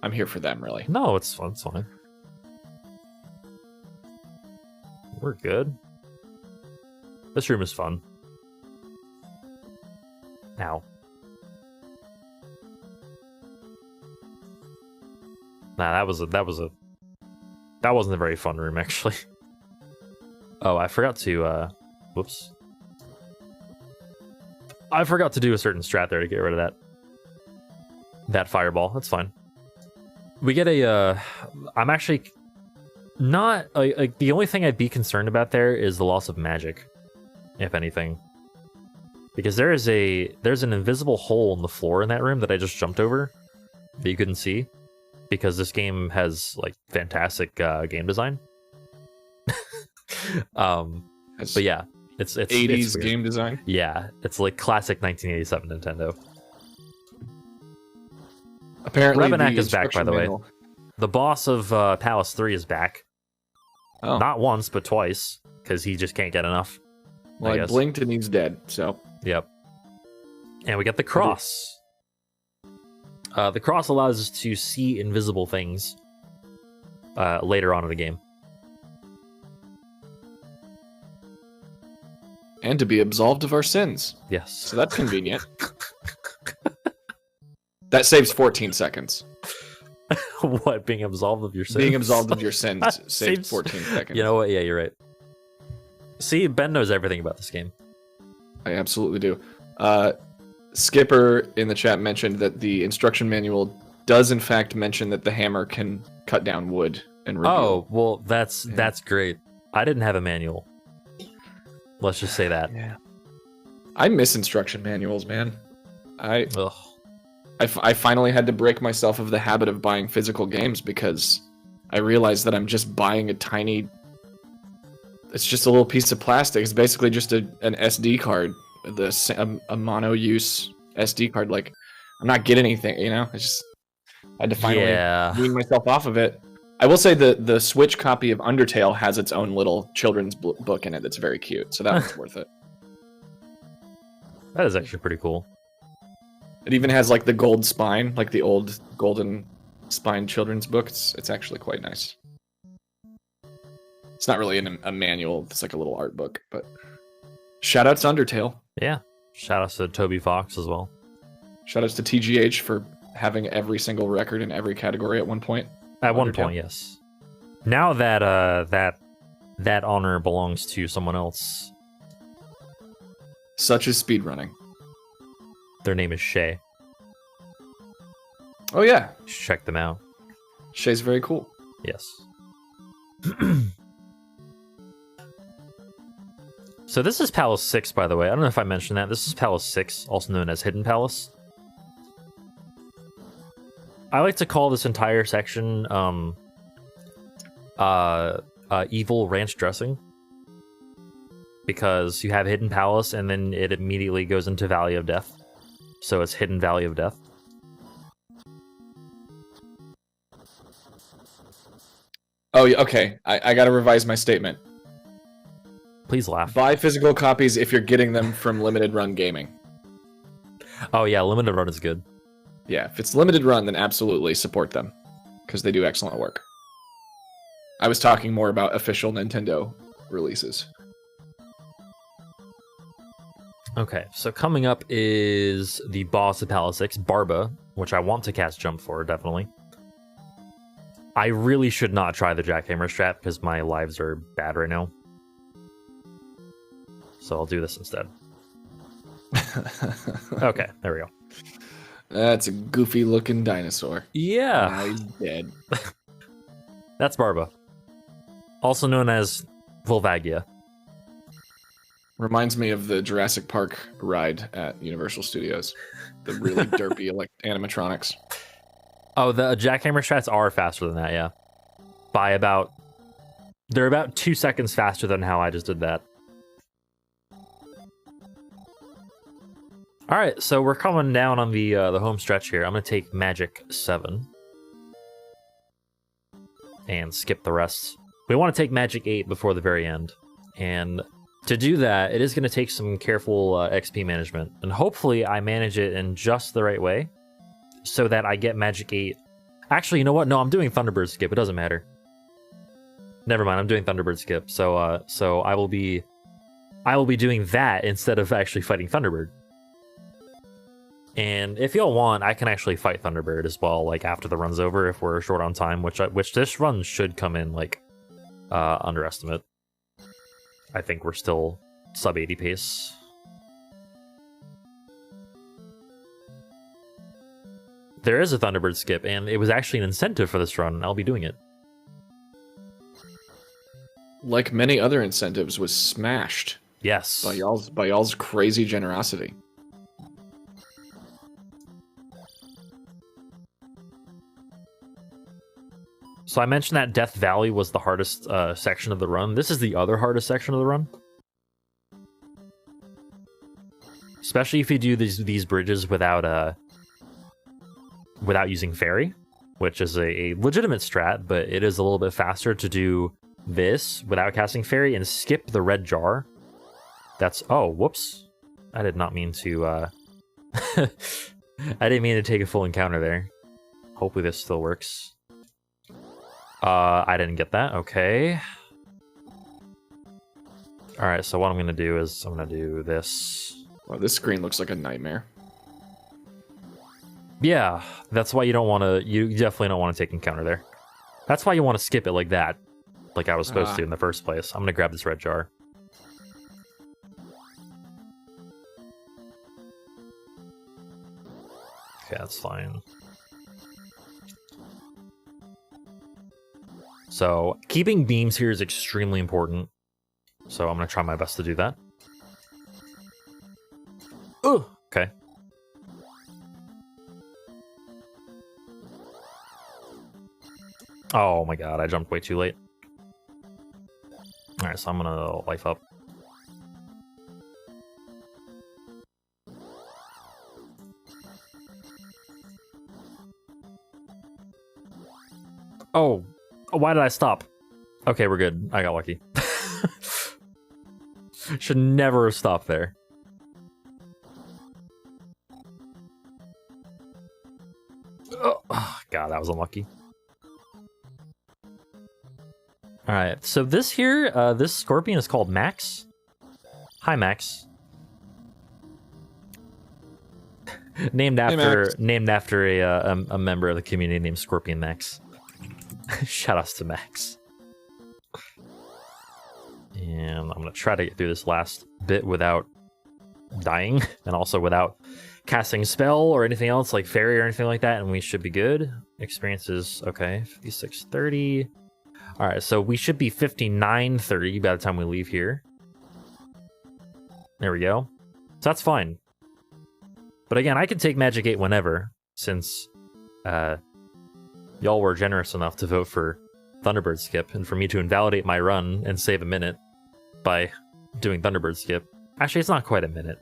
Speaker 3: I'm here for them, really.
Speaker 1: No, it's fun. It's fine. We're good. This room is fun. Ow. Nah, that wasn't a very fun room, actually. Oh, I forgot to, whoops. I forgot to do a certain strat there to get rid of that fireball. That's fine. We get I'm actually not, like, the only thing I'd be concerned about there is the loss of magic, if anything. Because there's an invisible hole in the floor in that room that I just jumped over that you couldn't see. Because this game has, like, fantastic game design. But yeah, it's
Speaker 3: 80s
Speaker 1: weird.
Speaker 3: game design.
Speaker 1: Yeah, it's like classic 1987 Nintendo.
Speaker 3: Apparently,
Speaker 1: Rebenak
Speaker 3: the
Speaker 1: is back, by the way.
Speaker 3: manual-
Speaker 1: The boss of Palace 3 is back.
Speaker 3: Oh,
Speaker 1: Not once, but twice, because he just can't get enough.
Speaker 3: well, I
Speaker 1: guess.
Speaker 3: blinked and he's dead. So
Speaker 1: Yep. And we get the cross. The cross allows us to see invisible things later on in the game.
Speaker 3: and to be absolved of our sins.
Speaker 1: Yes.
Speaker 3: So that's convenient. That saves 14 seconds.
Speaker 1: What, being absolved of your sins?
Speaker 3: Being absolved of your sins saves
Speaker 1: Saves-
Speaker 3: 14 seconds.
Speaker 1: You know what? Yeah, you're right. See, Ben knows everything about this game.
Speaker 3: I absolutely do. Skipper in the chat mentioned that the instruction manual does in fact mention that the hammer can cut down wood and reveal.
Speaker 1: Oh, well, that's great. I didn't have a manual. Let's just say that.
Speaker 3: Yeah. I miss instruction manuals, man.
Speaker 1: Ugh.
Speaker 3: I finally had to break myself of the habit of buying physical games because I realized that I'm just buying a tiny... It's just a little piece of plastic. It's basically just an SD card. A mono-use SD card. Like, I'm not getting anything, you know? I had to finally wean myself off of it. I will say the Switch copy of Undertale has its own little children's book in it that's very cute, so that one's worth it.
Speaker 1: That is actually pretty cool.
Speaker 3: It even has like the gold spine, like the old golden spine children's book. It's actually quite nice. It's not really a manual, it's like a little art book, but shoutouts to Undertale.
Speaker 1: Yeah. Shoutouts to Toby Fox as well.
Speaker 3: Shoutouts to TGH for having every single record in every category at one point.
Speaker 1: At one point, yes. Now that that honor belongs to someone else.
Speaker 3: Such as speedrunning.
Speaker 1: Their name is Shay.
Speaker 3: Oh yeah,
Speaker 1: You should check them out.
Speaker 3: Shay's very cool.
Speaker 1: Yes. So this is Palace 6, by the way. I don't know if I mentioned that. This is Palace 6, also known as Hidden Palace. I like to call this entire section evil ranch dressing, because you have Hidden Palace and then it immediately goes into Valley of Death. So it's Hidden Valley of Death.
Speaker 3: Oh yeah, okay. I gotta revise my statement.
Speaker 1: Please laugh.
Speaker 3: Buy physical copies if you're getting them from Limited Run Gaming.
Speaker 1: Oh yeah, Limited Run is good.
Speaker 3: Yeah, if it's Limited Run, then absolutely support them, because they do excellent work. I was talking more about official Nintendo releases.
Speaker 1: Okay, so coming up is the boss of Palace 6, Barba, which I want to cast Jump for, definitely. I really should not try the jackhammer strat because my lives are bad right now. So I'll do this instead. Okay, there we go.
Speaker 3: That's a goofy looking dinosaur.
Speaker 1: Yeah.
Speaker 3: Now he's dead.
Speaker 1: That's Barba. Also known as Volvagia.
Speaker 3: Reminds me of the Jurassic Park ride at Universal Studios. The really derpy animatronics.
Speaker 1: Oh, the jackhammer strats are faster than that, yeah. By about... They're about 2 seconds faster than how I just did that. Alright, so we're coming down on the home stretch here. I'm going to take Magic 7. And skip the rest. We want to take Magic 8 before the very end. And to do that, it is going to take some careful XP management. And hopefully I manage it in just the right way, so that I get Magic 8. Actually, you know what? No, I'm doing Thunderbird Skip. It doesn't matter. Never mind, I'm doing Thunderbird Skip. So I will be I will be doing that instead of actually fighting Thunderbird. And if y'all want, I can actually fight Thunderbird as well, like after the run's over, if we're short on time, which this run should come in like underestimate. I think we're still sub 80 pace. There is a Thunderbird skip, and it was actually an incentive for this run, and I'll be doing it.
Speaker 3: Like many other incentives, was smashed.
Speaker 1: Yes.
Speaker 3: By y'all's crazy generosity.
Speaker 1: So I mentioned that Death Valley was the hardest section of the run. This is the other hardest section of the run. Especially if you do these bridges without using Fairy, which is a legitimate strat, but it is a little bit faster to do this without casting Fairy and skip the red jar. That's... Oh, whoops. I did not mean to... I didn't mean to take a full encounter there. Hopefully this still works. I didn't get that. Okay. Alright, so what I'm going to do is I'm going to do this.
Speaker 3: Well, this screen looks like a nightmare.
Speaker 1: Yeah, that's why you don't want to... You definitely don't want to take encounter there. That's why you want to skip it like that. Like I was supposed to in the first place. I'm going to grab this red jar. Okay, that's fine. So, keeping beams here is extremely important. So I'm going to try my best to do that. Ooh, okay. Oh my god, I jumped way too late. Alright, so I'm going to life up. Oh, why did I stop? Okay, we're good. I got lucky. Should never have stopped there. Oh, God, that was unlucky. Alright, so this here, this scorpion is called Max. Hi, Max. named after a member of the community named Scorpion Max. Shoutouts to Max. And I'm gonna try to get through this last bit without dying, and also without casting spell or anything else like fairy or anything like that, and we should be good. Experiences, okay, 5630. All right, so we should be 5930 by the time we leave here. There we go. So that's fine. But again, I can take Magic 8 whenever, since y'all were generous enough to vote for Thunderbird Skip, and for me to invalidate my run and save a minute by doing Thunderbird Skip. Actually, it's not quite a minute.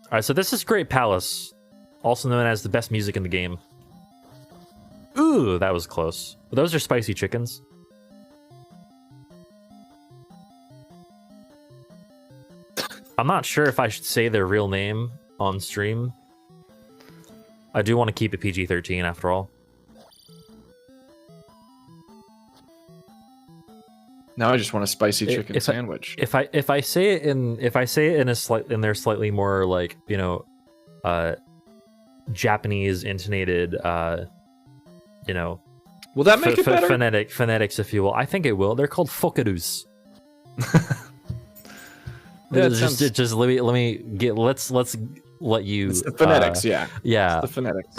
Speaker 1: Alright, so this is Great Palace, also known as the best music in the game. Ooh, that was close. Those are spicy chickens. I'm not sure if I should say their real name on stream. I do want to keep it PG-13 after all.
Speaker 3: Now I just want a spicy chicken sandwich.
Speaker 1: If I say it in their slightly more like, you know, Japanese intonated you know,
Speaker 3: will that make it better?
Speaker 1: Phonetics, if you will. I think it will. They're called fokadoos.
Speaker 3: Yeah,
Speaker 1: just let you.
Speaker 3: It's the phonetics, yeah.
Speaker 1: Yeah.
Speaker 3: It's the phonetics.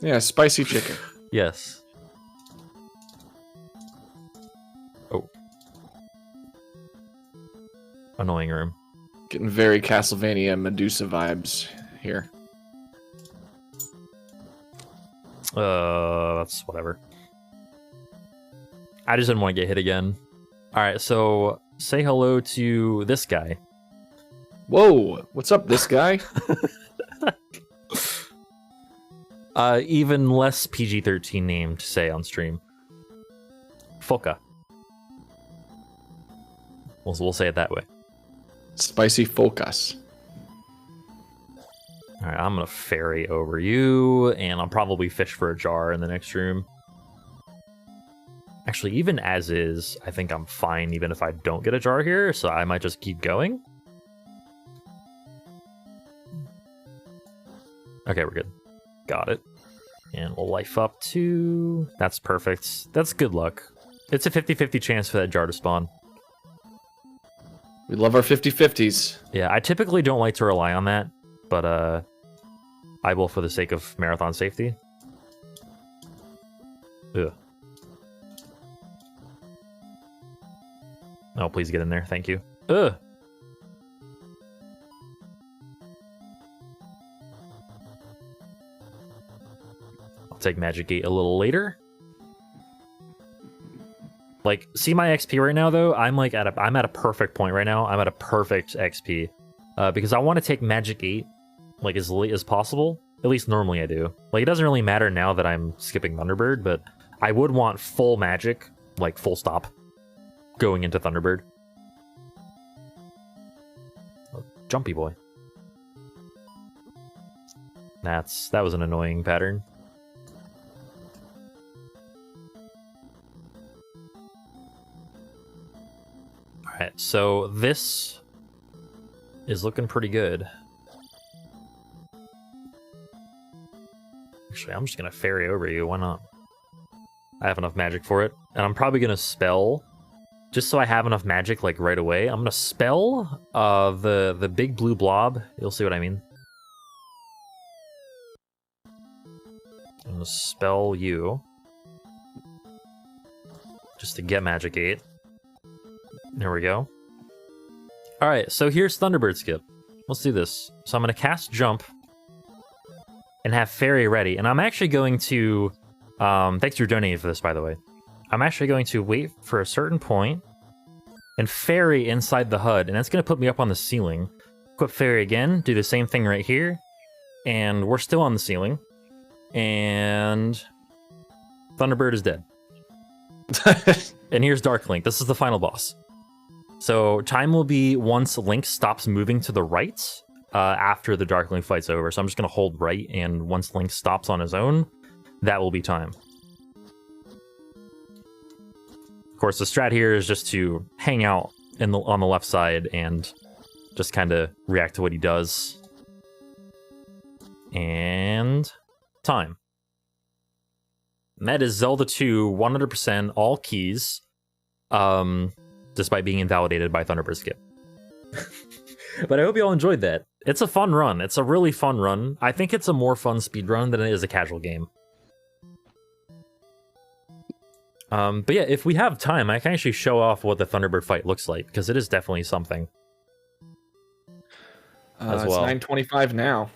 Speaker 3: Yeah, spicy chicken.
Speaker 1: Yes. Oh. Annoying room.
Speaker 3: Getting very Castlevania Medusa vibes here.
Speaker 1: That's whatever. I just didn't want to get hit again. Alright, so say hello to this guy.
Speaker 3: Whoa, what's up, this guy?
Speaker 1: Even less PG-13 name to say on stream. Foka. We'll say it that way.
Speaker 3: Spicy focus.
Speaker 1: Alright, I'm gonna ferry over you, and I'll probably fish for a jar in the next room. Actually, even as is, I think I'm fine even if I don't get a jar here, so I might just keep going. Okay, we're good. Got it. And we'll life up to... That's perfect. That's good luck. It's a 50-50 chance for that jar to spawn.
Speaker 3: We love our 50-50s.
Speaker 1: Yeah, I typically don't like to rely on that, but I will for the sake of marathon safety. Ugh. Oh, please get in there. Thank you. Ugh. I'll take Magic Gate a little later. Like, see my XP right now, though? I'm at a perfect point right now. I'm at a perfect XP. Because I want to take Magic 8, like, as late as possible. At least normally I do. Like, it doesn't really matter now that I'm skipping Thunderbird, but I would want full Magic, like, full stop, going into Thunderbird. Oh, jumpy boy. That was an annoying pattern. Alright, so this is looking pretty good. Actually, I'm just gonna ferry over you, why not? I have enough magic for it. And I'm probably gonna spell, just so I have enough magic like right away, I'm gonna spell the big blue blob. You'll see what I mean. I'm gonna spell you. Just to get Magic 8. There we go. Alright, so here's Thunderbird Skip. Let's do this. So I'm going to cast Jump and have Fairy ready. And I'm actually going to... thanks for donating for this, by the way. I'm actually going to wait for a certain point and Fairy inside the HUD. And that's going to put me up on the ceiling. Equip Fairy again. Do the same thing right here. And we're still on the ceiling. And... Thunderbird is dead. And here's Dark Link. This is the final boss. So time will be once Link stops moving to the right after the Dark Link fight's over. So I'm just going to hold right, and once Link stops on his own, that will be time. Of course, the strat here is just to hang out on the left side and just kind of react to what he does. And time. And that is Zelda II 100% all keys. Despite being invalidated by Thunderbird Skip. But I hope you all enjoyed that. It's a fun run. It's a really fun run. I think it's a more fun speedrun than it is a casual game. But yeah, if we have time, I can actually show off what the Thunderbird fight looks like, because it is definitely something. As well.
Speaker 3: It's 9:25 now.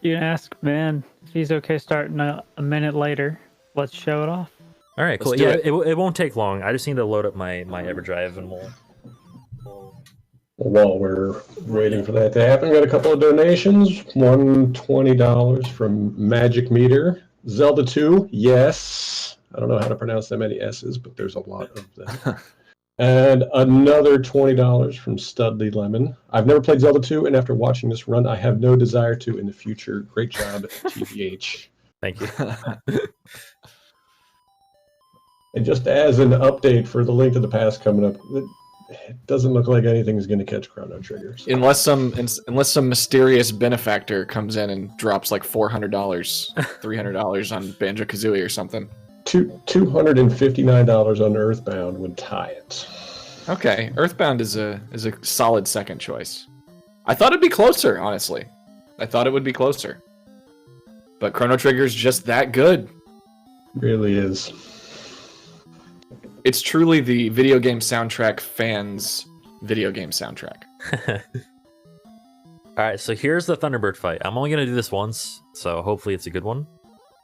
Speaker 4: You can ask Ben if he's okay starting a minute later. Let's show it off.
Speaker 1: All right, cool. Yeah, it won't take long. I just need to load up my EverDrive and we'll...
Speaker 2: While we're waiting for that to happen, we got a couple of donations. One $20 from Magic Meter. Zelda 2, yes. I don't know how to pronounce that many S's, but there's a lot of them. And another $20 from Studley Lemon. I've never played Zelda 2, and after watching this run, I have no desire to in the future. Great job, TBH.
Speaker 1: Thank you.
Speaker 2: And just as an update for the Link to the Past coming up, it doesn't look like anything's going to catch Chrono Triggers.
Speaker 3: Unless some mysterious benefactor comes in and drops like $400, $300 on Banjo-Kazooie or something.
Speaker 2: $259 on Earthbound would tie it.
Speaker 3: Okay, Earthbound is a solid second choice. I thought it'd be closer, honestly. I thought it would be closer. But Chrono Trigger's just that good.
Speaker 2: Really is.
Speaker 3: It's truly the video game soundtrack fans' video game soundtrack.
Speaker 1: Alright, so here's the Thunderbird fight. I'm only going to do this once, so hopefully it's a good one.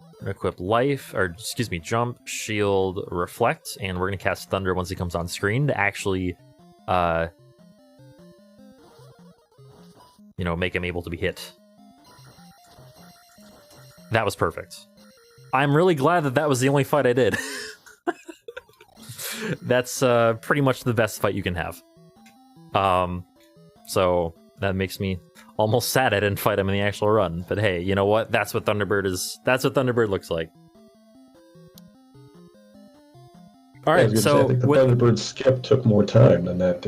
Speaker 1: I'm going to equip life, or excuse me, jump, shield, reflect, and we're going to cast Thunder once he comes on screen to actually, make him able to be hit. That was perfect. I'm really glad that was the only fight I did. That's pretty much the best fight you can have. So that makes me almost sad I didn't fight him in the actual run. But hey, you know what? That's what Thunderbird is. That's what Thunderbird looks like. All
Speaker 2: I was
Speaker 1: right,
Speaker 2: gonna say, I
Speaker 1: so
Speaker 2: think the
Speaker 1: with,
Speaker 2: Thunderbird Skip took more time than that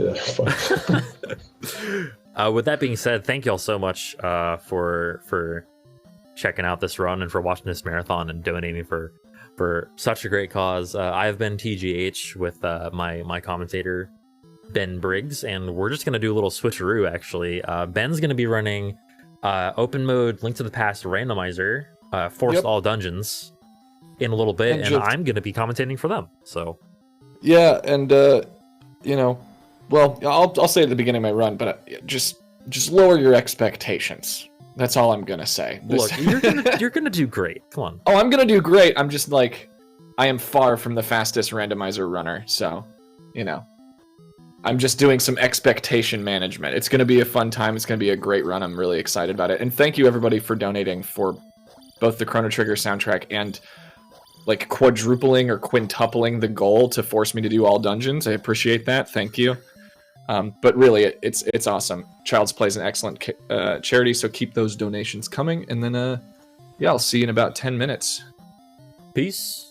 Speaker 2: fight.
Speaker 1: with that being said, thank y'all so much for checking out this run and for watching this marathon and donating for such a great cause. I've been TGH with my commentator Ben Briggs, and we're just gonna do a little switcheroo. Actually, Ben's gonna be running open mode Link to the Past randomizer, forced all dungeons in a little bit, and I'm gonna be commentating for them. So
Speaker 3: yeah, and you know, well, I'll say at the beginning of my run, but just lower your expectations. That's all I'm gonna say.
Speaker 1: Look, you're gonna do great. Come on.
Speaker 3: Oh, I'm gonna do great. I'm just like, I am far from the fastest randomizer runner, so you know, I'm just doing some expectation management. It's gonna be a fun time. It's gonna be a great run. I'm really excited about it. And thank you everybody for donating for both the Chrono Trigger soundtrack and like quadrupling or quintupling the goal to force me to do all dungeons. I appreciate that. Thank you. But really, it's awesome. Child's Play is an excellent charity, so keep those donations coming. And then, yeah, I'll see you in about 10 minutes.
Speaker 1: Peace.